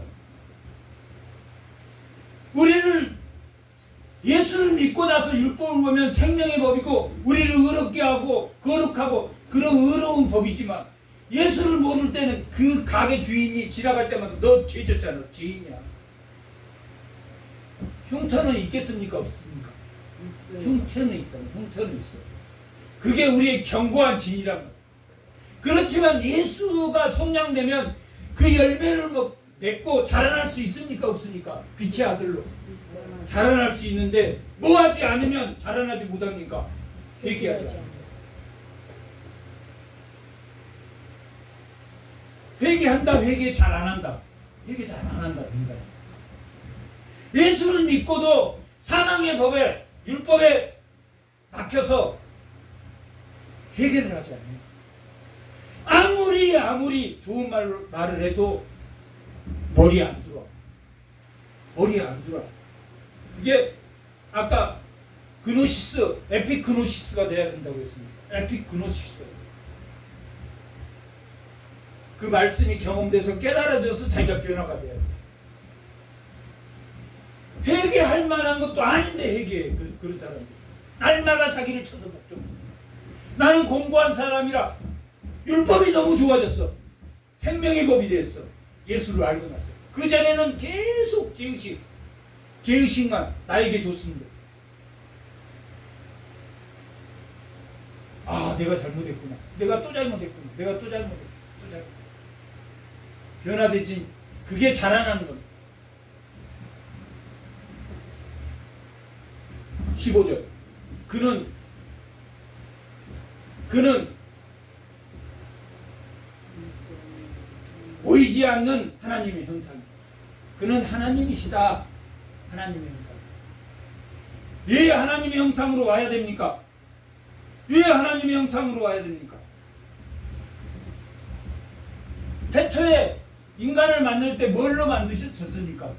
우리를 예수를 믿고 나서 율법을 보면 생명의 법이고 우리를 의롭게 하고 거룩하고 그런 의로운 법이지만, 예수를 모를 때는 그 가게 주인이 지나갈 때마다 너 죄졌잖아. 죄인이야. 흉터는 있겠습니까? 없습니까? 흉터는 있다. 흉터는 있어. 그게 우리의 견고한 진이란 말이야. 그렇지만 예수가 성량되면 그 열매를 맺고 자라날 수 있습니까? 없습니까? 빛의 아들로 자라날 수 있는데 뭐 하지 않으면 자라나지 못합니까? 회개하자. 회개한다. 회개 잘 안 한다. 회개 잘 안 한다. 예수를 믿고도 사망의 법에, 율법에 막혀서 회개를 하지 않아요. 아무리 좋은 말을 해도 머리에 안 들어와. 머리에 안 들어와. 그게 아까 그노시스, 에피그노시스가 돼야 된다고 했습니다. 에피그노시스. 그 말씀이 경험돼서 깨달아져서 자기가 변화가 돼야 돼. 회개할 만한 것도 아닌데 회개해. 그런 사람들. 날마다 자기를 쳐서 먹죠. 나는 공부한 사람이라 율법이 너무 좋아졌어. 생명의 법이 됐어. 예수를 알고 나서. 그 전에는 계속 죄의식만 나에게 줬습니다. 아, 내가 잘못했구나. 내가 또 잘못했구나. 내가 또 잘못했구나. 또 잘못했구나. 변화되지. 그게 자라나는 겁니다. 15절. 그는 보이지 않는 하나님의 형상. 그는 하나님이시다. 하나님의 형상. 왜 하나님의 형상으로 와야 됩니까? 왜 하나님의 형상으로 와야 됩니까? 태초에 인간을 만들 때 뭘로 만드셨습니까?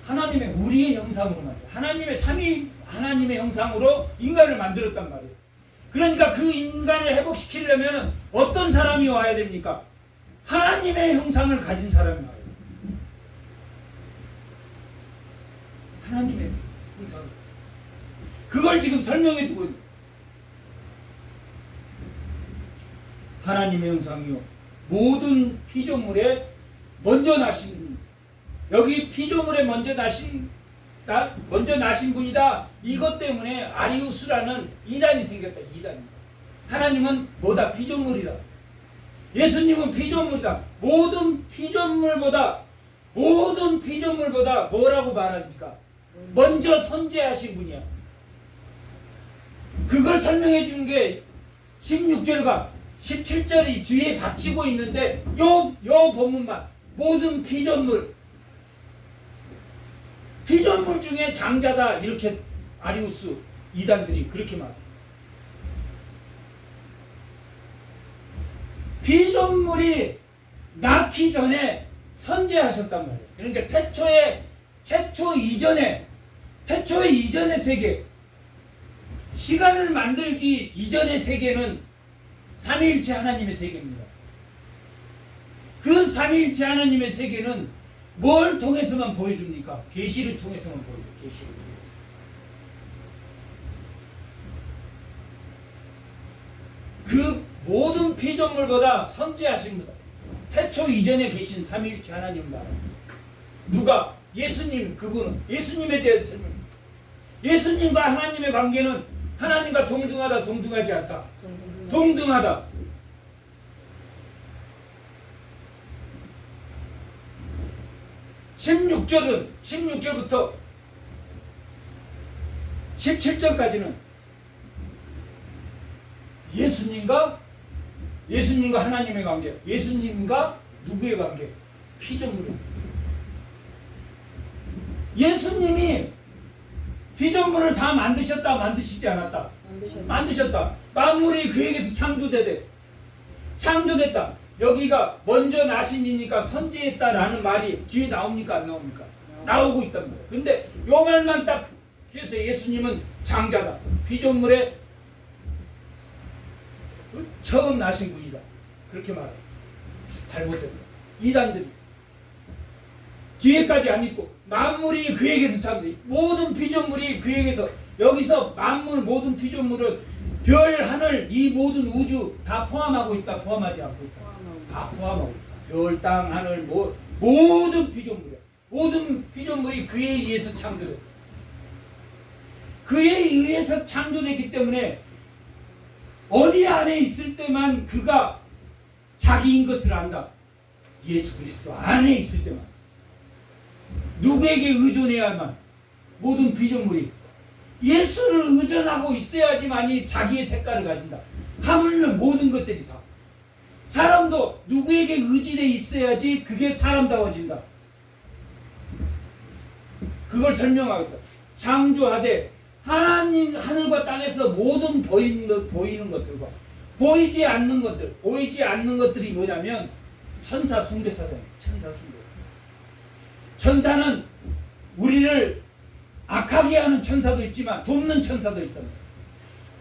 하나님의 우리의 형상으로 만들어. 하나님의 삼위 하나님의 형상으로 인간을 만들었단 말이에요. 그러니까 그 인간을 회복시키려면 어떤 사람이 와야 됩니까? 하나님의 형상을 가진 사람이 와요. 하나님의 형상. 그걸 지금 설명해 주고 있는. 하나님의 형상이요 모든 피조물에 먼저 나신 분. 여기 피조물에 먼저 나신 분이다. 이것 때문에 아리우스라는 이단이 생겼다. 이단이. 하나님은 뭐다? 피조물이다. 예수님은 피조물이다. 모든 피조물보다 뭐라고 말합니까? 먼저 선재하신 분이야. 그걸 설명해 주는 게 16절과 17절이 뒤에 받치고 있는데 요 본문만 모든 피조물 중에 장자다 이렇게 아리우스 이단들이 그렇게 말해요. 피조물이 낳기 전에 선재하셨단 말이에요. 그러니까 태초 이전의 세계, 시간을 만들기 이전의 세계는 삼위일체 하나님의 세계입니다. 그 삼위일체 하나님의 세계는 뭘 통해서만 보여줍니까? 계시를 통해서만 보여줘요. 계시를 통해서. 그 모든 피조물보다 선지하신 분다. 태초 이전에 계신 삼위일체 하나님 말합니다. 누가? 예수님. 그분은 예수님에 대해서 설명합니다. 예수님과 하나님의 관계는 하나님과 동등하다, 동등하지 않다. 동등하다. (16절은) 16절부터 17절까지는 예수님과 하나님의 관계, 예수님과 누구의 관계? 피조물의. 예수님이 피조물을 다 만드셨다, 만드시지 않았다? 만드셨다. 만물이 그에게서 창조됐다. 여기가 먼저 나신이니까 선지했다라는 말이 뒤에 나옵니까? 안 나옵니까? 나오고 있단 말이에요. 근데 요 말만 딱 해서 예수님은 장자다. 피조물의 처음 나신 분이다. 그렇게 말해요. 잘못된 거예요. 이단들이. 뒤에까지 안 있고 만물이 그에게서 창조돼. 모든 피조물이 그에게서. 여기서 만물 모든 피조물은 별, 하늘, 이 모든 우주 다 포함하고 있다. 포함하지 않고 있다. 다 포함하고 있다. 별, 땅, 하늘, 모든 피조물이야. 모든 피조물이 그에 의해서 창조됐다. 그에 의해서 창조됐기 때문에 어디 안에 있을 때만 그가 자기인 것을 안다. 예수 그리스도 안에 있을 때만. 누구에게 의존해야만. 모든 피조물이 예수를 의존하고 있어야지만이 자기의 색깔을 가진다. 하물며 모든 것들이 다. 사람도 누구에게 의지돼 있어야지 그게 사람다워진다. 그걸 설명하겠다. 창조하되 하나님 하늘과 땅에서 모든 보이는 것들과 보이지 않는 것들이 뭐냐면 천사 숭배사잖아요. 천사 숭배. 천사는 우리를 악하게 하는 천사도 있지만 돕는 천사도 있단 말이에요.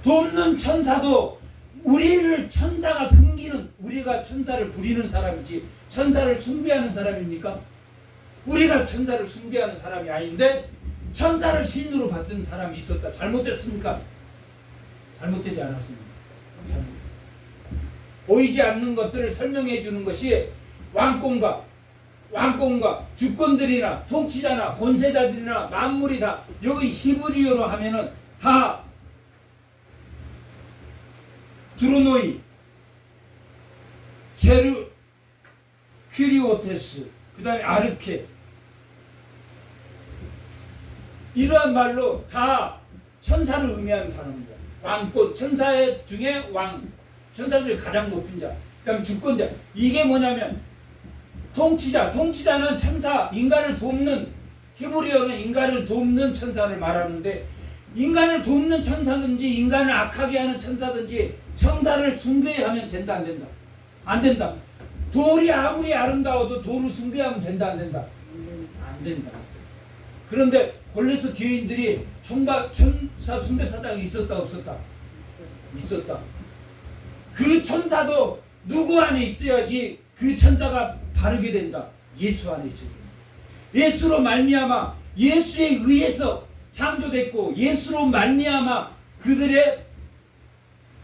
돕는 천사도 우리를 천사가 섬기는, 우리가 천사를 부리는 사람이지 천사를 숭배하는 사람입니까? 우리가 천사를 숭배하는 사람이 아닌데 천사를 신으로 받은 사람이 있었다. 잘못됐습니까? 잘못되지 않았습니다. 보이지 않는 것들을 설명해 주는 것이 왕권과 주권들이나 통치자나 권세자들이나 만물이 다 여기 히브리어로 하면은 다 드로노이, 제르, 큐리오테스, 그 다음에 아르케, 이러한 말로 다 천사를 의미하는 단어입니다. 왕권, 천사 중에 왕, 천사 중에 가장 높은 자, 그 다음에 주권자. 이게 뭐냐면 통치자는 천사, 인간을 돕는, 히브리어는 인간을 돕는 천사를 말하는데, 인간을 돕는 천사든지 인간을 악하게 하는 천사든지 천사를 숭배하면 된다, 안 된다? 안 된다. 돌이 아무리 아름다워도 돌을 숭배하면 된다, 안 된다? 안 된다. 그런데 골로새 교인들이 천사 숭배 사당이 있었다, 없었다? 있었다. 그 천사도 누구 안에 있어야지 그 천사가 바르게 된다. 예수 안에 있을 때. 예수로 말미암아 예수에 의해서 창조됐고 예수로 말미암아 그들의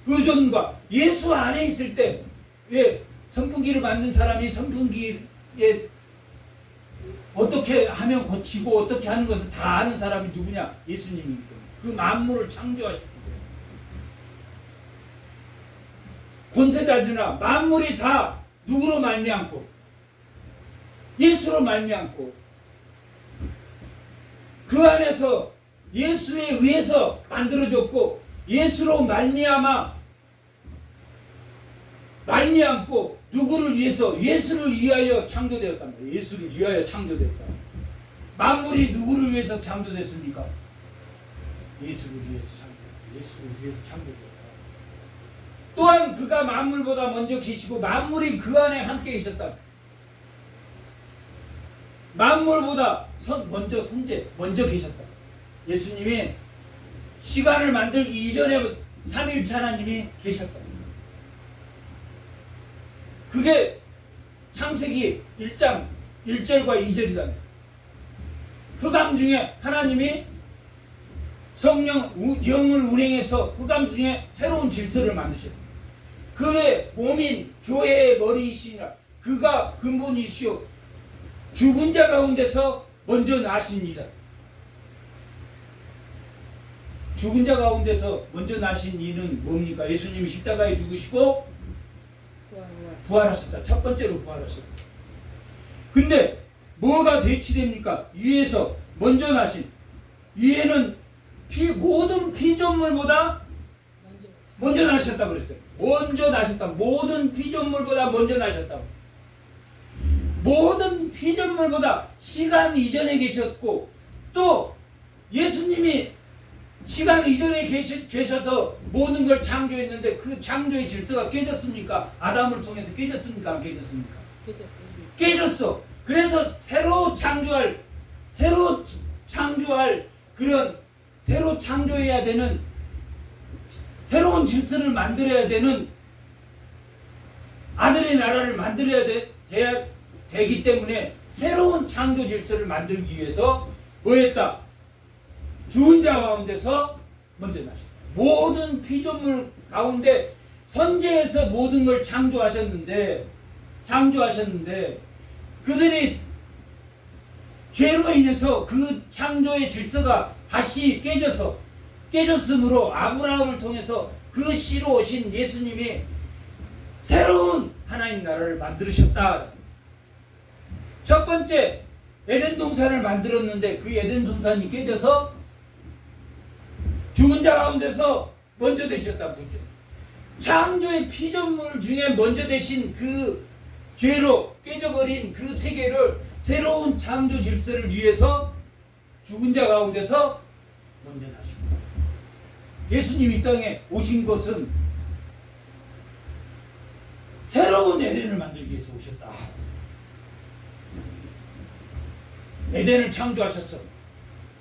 의존과 예수 안에 있을 때 왜 선풍기를 만든 사람이 선풍기에 어떻게 하면 고치고 어떻게 하는 것을 다 아는 사람이 누구냐? 예수님이기 때문에. 그 만물을 창조하셨기 때문에. 권세자들이나 만물이 다 누구로 말미암고 예수로 말미암고 그 안에서 예수에 의해서 만들어졌고 예수로 말미암고 누구를 위해서 예수를 위하여 창조되었단 말이에요. 예수를 위하여 창조되었다. 만물이 누구를 위해서 창조됐습니까? 예수를 위해서 창조되었다. 또한 그가 만물보다 먼저 계시고 만물이 그 안에 함께 계셨다. 만물보다 먼저 계셨다. 예수님이 시간을 만들기 이전에 삼위일체 하나님이 계셨다. 그게 창세기 1장 1절과 2절이다. 흑암 중에 하나님이 성령 영을 운행해서 흑암 중에 새로운 질서를 만드셨다. 그의 몸인 교회의 머리이시니라. 그가 근본이시오 죽은 자 가운데서 먼저 나신 이다. 죽은 자 가운데서 먼저 나신 이는 뭡니까? 예수님이 십자가에 죽으시고 부활하셨다. 첫 번째로 부활하셨다. 근데 뭐가 대치됩니까? 위에서 먼저 나신, 위에는 모든 피조물보다 먼저 나셨다 그랬어요. 먼저 나셨다. 모든 피조물보다 먼저 나셨다. 모든 피조물보다 시간 이전에 계셨고 또 예수님이 시간 이전에 계셔서 모든 걸 창조했는데 그 창조의 질서가 깨졌습니까? 아담을 통해서 깨졌습니까? 안 깨졌습니까? 깨졌어. 그래서 새로 창조해야 되는 새로운 질서를 만들어야 되는 아들의 나라를 만들어야 되기 때문에 새로운 창조 질서를 만들기 위해서 뭐 했다? 죽은 자 가운데서 먼저 나셨다. 모든 피조물 가운데 선제해서 모든 걸 창조하셨는데 그들이 죄로 인해서 그 창조의 질서가 다시 깨졌으므로 아브라함을 통해서 그 씨로 오신 예수님이 새로운 하나님 나라를 만들으셨다. 첫 번째 에덴 동산을 만들었는데 그 에덴 동산이 깨져서 죽은 자 가운데서 먼저 되셨다. 창조의 피조물 중에 먼저 되신 그 죄로 깨져버린 그 세계를 새로운 창조 질서를 위해서 죽은 자 가운데서 먼저 나십니다. 예수님이 이 땅에 오신 것은 새로운 에덴을 만들기 위해서 오셨다. 에덴을 창조하셨어.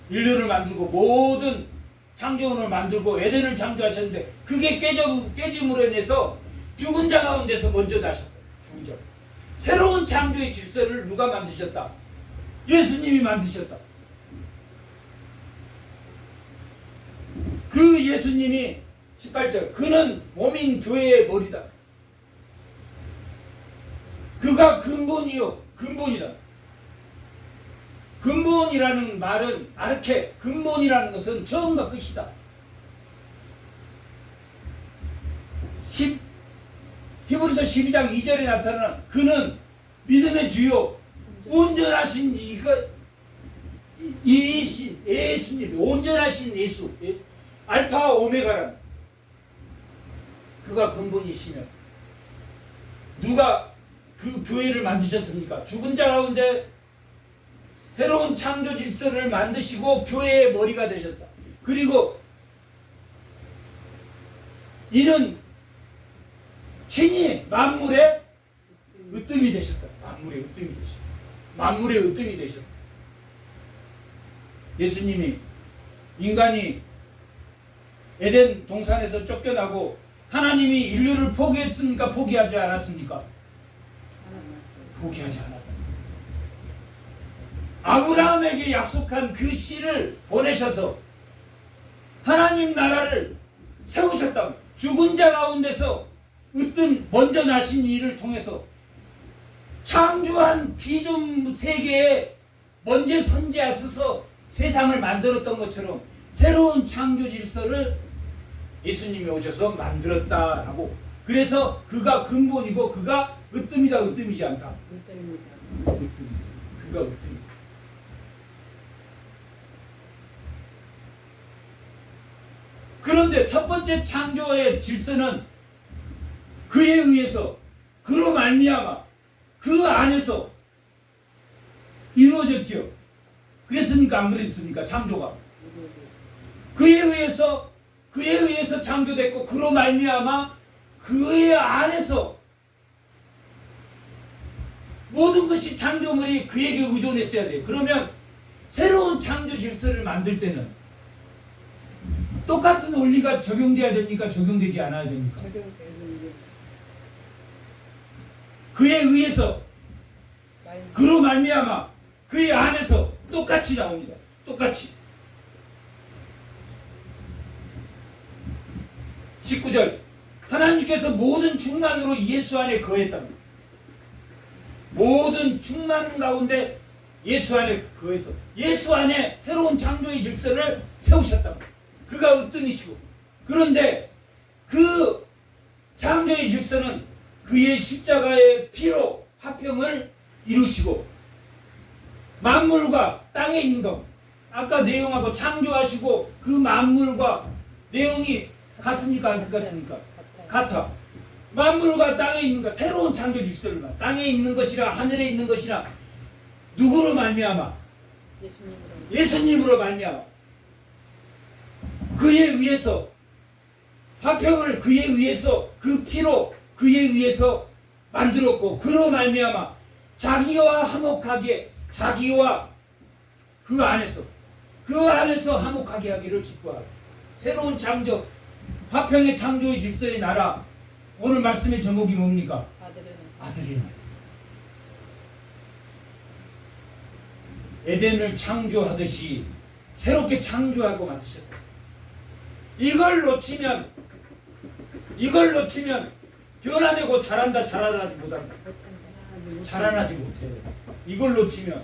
인류를 만들고 모든 창조원을 만들고 에덴을 창조하셨는데 그게 깨짐으로 인해서 죽은 자 가운데서 먼저 나셨다. 죽은 자. 새로운 창조의 질서를 누가 만드셨다? 예수님이 만드셨다. 그 예수님이 18절 그는 몸인 교회의 머리다. 그가 근본이다. 근본이라는 말은 아르케, 근본이라는 것은 처음과 끝이다. 히브리서 12장 2절에 나타나는 그는 믿음의 주요 온전하신 이신 예수님, 온전하신 예수, 알파와 오메가란 그가 근본이시며 누가 그 교회를 만드셨습니까? 죽은 자 가운데 새로운 창조 질서를 만드시고 교회의 머리가 되셨다. 그리고 이는 친히 만물의 으뜸이 되셨다. 만물의 으뜸이 되셨다. 예수님이 인간이 에덴 동산에서 쫓겨나고 하나님이 인류를 포기했습니까? 포기하지 않았습니까? 포기하지 않았다. 아브라함에게 약속한 그 씨를 보내셔서 하나님 나라를 세우셨다. 죽은 자 가운데서 으뜸 먼저 나신 이를 통해서 창조한 피조물 세계에 먼저 선지하셔서 세상을 만들었던 것처럼 새로운 창조 질서를 예수님이 오셔서 만들었다라고. 그래서 그가 근본이고 그가 으뜸이다, 으뜸이지 않다. 으뜸입니다. 그가 으뜸이다. 그런데 첫 번째 창조의 질서는 그에 의해서, 그로 말미암아 그 안에서 이루어졌죠. 그랬습니까? 안 그랬습니까? 창조가 그에 의해서 창조됐고, 그로 말미암아 그의 안에서 모든 것이 창조물이 그에게 의존했어야 돼요. 그러면 새로운 창조 질서를 만들 때는 똑같은 원리가 적용돼야 됩니까? 적용되지 않아야 됩니까? 그에 의해서, 그로 말미암아 그의 안에서 똑같이 나옵니다. 똑같이. 19절, 하나님께서 모든 충만으로 예수 안에 거했답니다. 모든 충만 가운데 예수 안에 거해서 예수 안에 새로운 창조의 질서를 세우셨답니다. 그가 으뜸이시고, 그런데 그 창조의 질서는 그의 십자가의 피로 화평을 이루시고, 만물과 땅에 있는 것, 아까 내용하고 창조하시고 그 만물과 내용이 같습니까? 안 같습니까? 같아. 만물과 땅에 있는 것, 새로운 창조 질서를 말. 땅에 있는 것이라 하늘에 있는 것이라 누구로 말미암아? 예수님으로 말미암아. 그에 의해서 화평을 그에 의해서 그 피로 그에 의해서 만들었고, 그로 말미암아 자기와 화목하게, 자기와 그 안에서 화목하게 하기를 기뻐하고, 새로운 창조, 화평의 창조의 질서의 나라. 오늘 말씀의 제목이 뭡니까? 아들의 나라. 에덴을 창조하듯이 새롭게 창조하고 만드셨다. 이걸 놓치면 변화되고 자라나지 못한다. 자라나지 못해요. 이걸 놓치면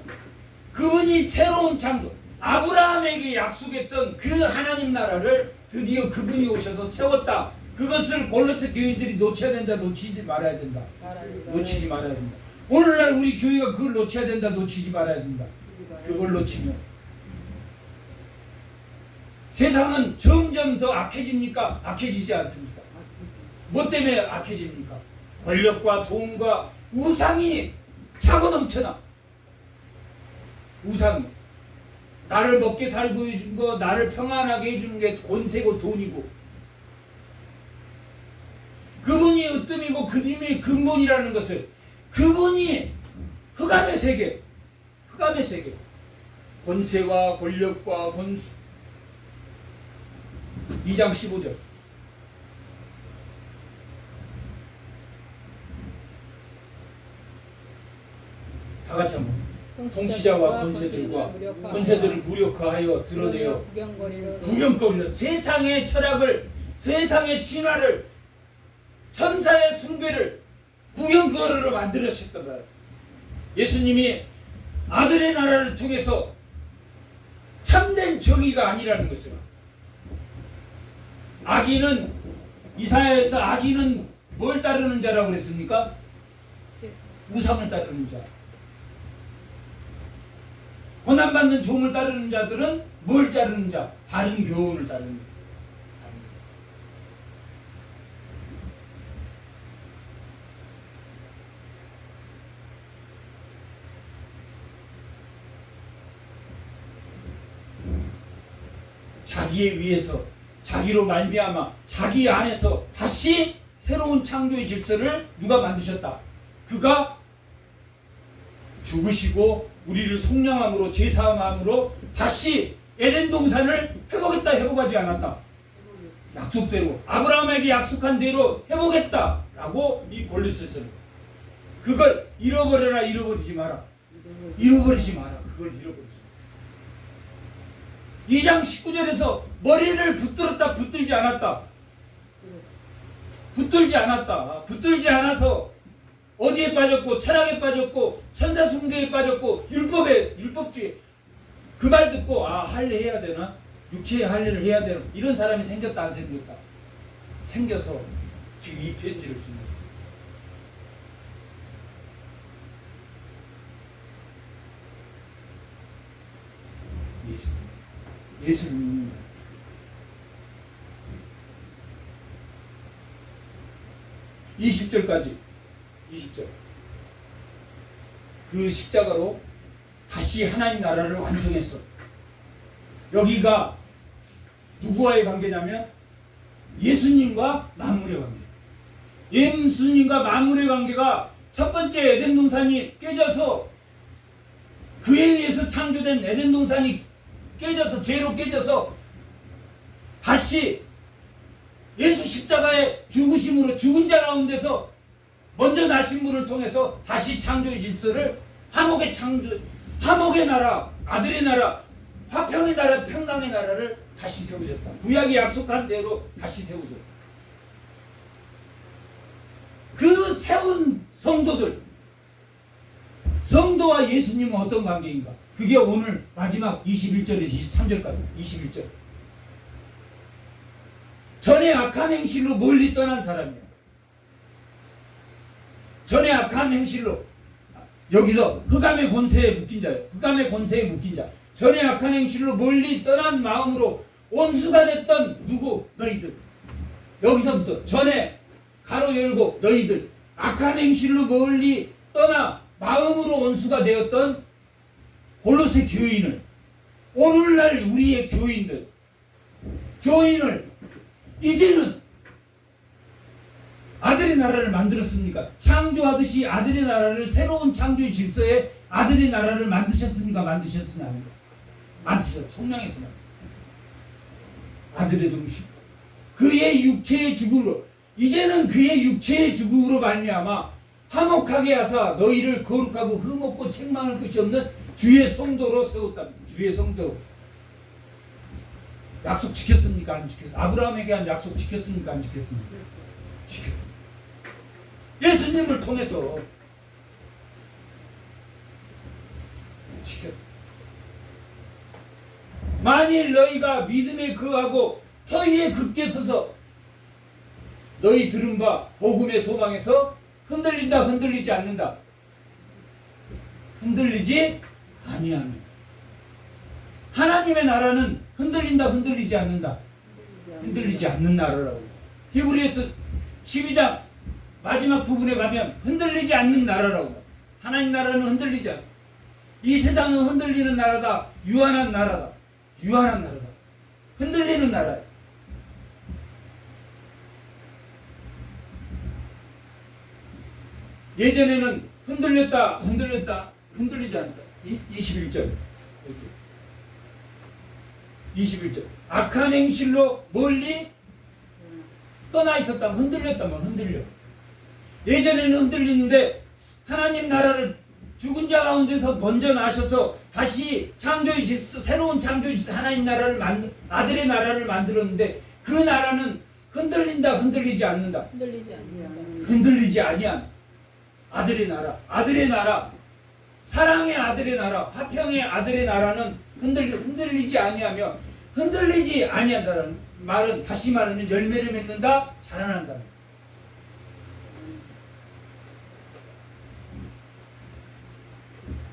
그분이 새로운 창조, 아브라함에게 약속했던 그 하나님 나라를 드디어 그분이 오셔서 세웠다. 그것을 골로새 교인들이 놓쳐야 된다, 놓치지 말아야 된다. 놓치지 말아야 된다. 오늘날 우리 교회가 그걸 놓쳐야 된다, 놓치지 말아야 된다. 그걸 놓치면 세상은 점점 더 악해집니까? 악해지지 않습니까? 뭐 때문에 악해집니까? 권력과 돈과 우상이 차고 넘쳐나. 우상이 나를 먹게 살고 해준 거, 나를 평안하게 해주는 게 권세고 돈이고, 그분이 으뜸이고 그분이 근본이라는 것을, 그분이 흑암의 세계, 권세와 권력과 권수. 2장 15절. 다 같이 한번. 통치자와 권세들을 무력화하여 드러내어 구경거리로 세상의 철학을, 세상의 신화를, 천사의 숭배를 구경거리로 만들으셨단 말이에요. 예수님이 아들의 나라를 통해서 참된 정의가 아니라는 것을, 악인은, 이사야에서 악인은 뭘 따르는 자라고 그랬습니까? 우상을 따르는 자. 고난받는 종을 따르는 자들은 뭘 따르는 자? 바른 교훈을 따르는 자. 자기에 의해서, 자기로 말미암아 자기 안에서 다시 새로운 창조의 질서를 누가 만드셨다? 그가 죽으시고 우리를 속량함으로, 제사함으로 다시 에덴 동산을 회복했다, 회복하지 않았다? 약속대로, 아브라함에게 약속한 대로 회복했다라고 이 골로새서는 그걸 잃어버려라. 잃어버리지 마라. 잃어버리지 마라. 그걸 잃어버리지 마라. 2장 19절에서 머리를 붙들었다. 붙들지 않았다. 붙들지 않았다. 붙들지 않아서 어디에 빠졌고 철학에 빠졌고 천사 숭배에 빠졌고 율법주의 그 말 듣고 아 할례 해야 되나? 육체의 할례를 해야 되나? 이런 사람이 생겼다 안 생겼다? 생겨서 지금 이 편지를 쓴 거예요. 예수를 믿는다. 20절까지 20절 그 십자가로 다시 하나님 나라를 완성했어. 여기가 누구와의 관계냐면 예수님과 만물의 관계. 예수님과 만물의 관계가 첫 번째 에덴 동산이 깨져서 그에 의해서 창조된 에덴 동산이 깨져서 죄로 깨져서 다시 예수 십자가의 죽으심으로 죽은 자 가운데서 먼저 나신 분을 통해서 다시 창조의 질서를 화목의 나라, 아들의 나라, 화평의 나라, 평강의 나라를 다시 세워졌다. 구약이 약속한 대로 다시 세워졌다. 그 세운 성도들, 성도와 예수님은 어떤 관계인가? 그게 오늘 마지막 21절에서 23절까지 21절. 전에 악한 행실로 멀리 떠난 사람이에요. 전에 악한 행실로 여기서 흑암의 권세에 묶인 자예요. 흑암의 권세에 묶인 자. 전에 악한 행실로 멀리 떠난 마음으로 원수가 됐던 누구? 너희들. 여기서부터 전에 가로 열고 너희들 악한 행실로 멀리 떠나 마음으로 원수가 되었던 골로새 교인을 오늘날 우리의 교인을 이제는 아들의 나라를 만들었습니까? 창조하듯이 아들의 나라를 새로운 창조의 질서에 아들의 나라를 만드셨습니까? 만드셨으냐? 만드셨어. 성령에서 아들의 동심. 그의 육체의 죽음으로 이제는 그의 육체의 죽음으로 말미암아 화목하게 하사 너희를 거룩하고 흠없고 책망할 것이 없는 주의 성도로 세웠다. 주의 성도로. 약속 지켰습니까? 안 지켰습니까? 아브라함에게 한 약속 지켰습니까? 안 지켰습니까? 지켰다. 예수님을 통해서 지켰다. 만일 너희가 믿음에 거하고 터위에 굳게 서서 너희 들은 바 복음의 소망에서 흔들린다 흔들리지 않는다. 흔들리지 아니하면 하나님의 나라는 흔들린다 흔들리지 않는다. 흔들리지 않는 나라라고. 히브리서 12장 마지막 부분에 가면 흔들리지 않는 나라라고. 하나님 나라는 흔들리지 않아. 이 세상은 흔들리는 나라다. 유한한 나라다. 유한한 나라다. 흔들리는 나라야. 예전에는 흔들리지 않았다. 21절. 21절. 악한 행실로 멀리 떠나 있었다면 흔들렸다면 흔들려. 예전에는 흔들리는데 하나님 나라를 죽은 자 가운데서 먼저 나셔서 다시 창조의 질서, 새로운 창조의 질서, 하나님 나라를 아들의 나라를 만들었는데 그 나라는 흔들린다 흔들리지 않는다. 흔들리지 아니한 아들의 나라, 사랑의 아들의 나라, 화평의 아들의 나라는 흔들리지 아니하며 흔들리지 아니한다는 말은 다시 말하면 열매를 맺는다, 자라난다.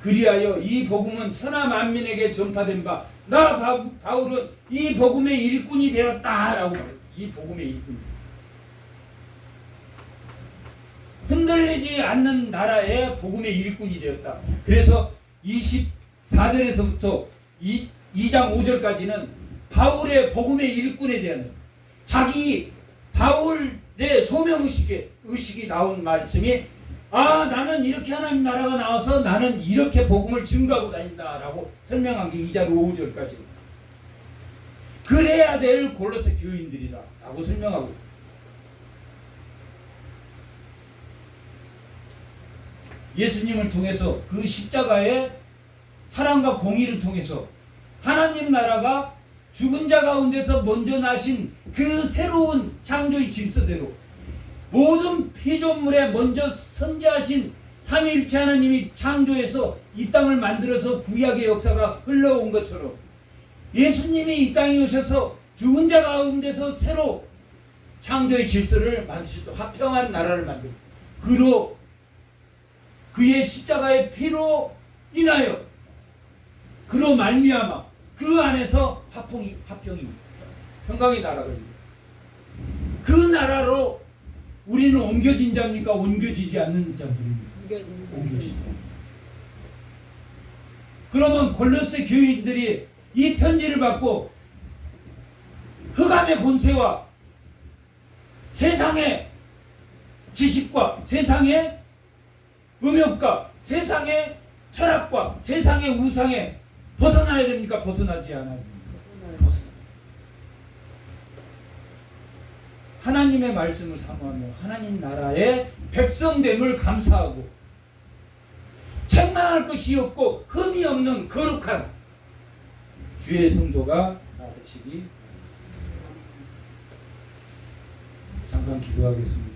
그리하여 이 복음은 천하 만민에게 전파된 바 나 바울은 이 복음의 일꾼이 되었다라고 말해요. 이 복음의 일꾼. 흔들리지 않는 나라의 복음의 일꾼이 되었다. 그래서 24절에서부터 2장 5절까지는 바울의 복음의 일꾼에 대한 자기 바울의 소명의식이 나온 말씀이 나는 이렇게 하나님 나라가 나와서 나는 이렇게 복음을 증거하고 다닌다라고 설명한 게 2장 5절까지입니다. 그래야 될 골로새 교인들이다 라고 설명하고 예수님을 통해서 그 십자가의 사랑과 공의를 통해서 하나님 나라가 죽은 자 가운데서 먼저 나신 그 새로운 창조의 질서대로 모든 피조물에 먼저 선지하신 삼위일체 하나님이 창조해서 이 땅을 만들어서 구약의 역사가 흘러온 것처럼 예수님이 이 땅에 오셔서 죽은 자 가운데서 새로 창조의 질서를 만드시고 화평한 나라를 만들고 그로 그의 십자가의 피로 인하여 그로 말미암아 그 안에서 화평이 평강의 나라가 있고 그 나라로 우리는 옮겨진 자입니까? 옮겨지지 않는 자들입니까? 옮겨지죠. 그러면 골로새 교인들이 이 편지를 받고 흑암의 권세와 세상의 지식과 세상의 음욕과 세상의 철학과 세상의 우상에 벗어나야 됩니까? 벗어나지 않아야 됩니까? 하나님의 말씀을 사모하며 하나님 나라의 백성됨을 감사하고 책망할 것이 없고 흠이 없는 거룩한 주의 성도가 다 되시기 바랍니다. 잠깐 기도하겠습니다.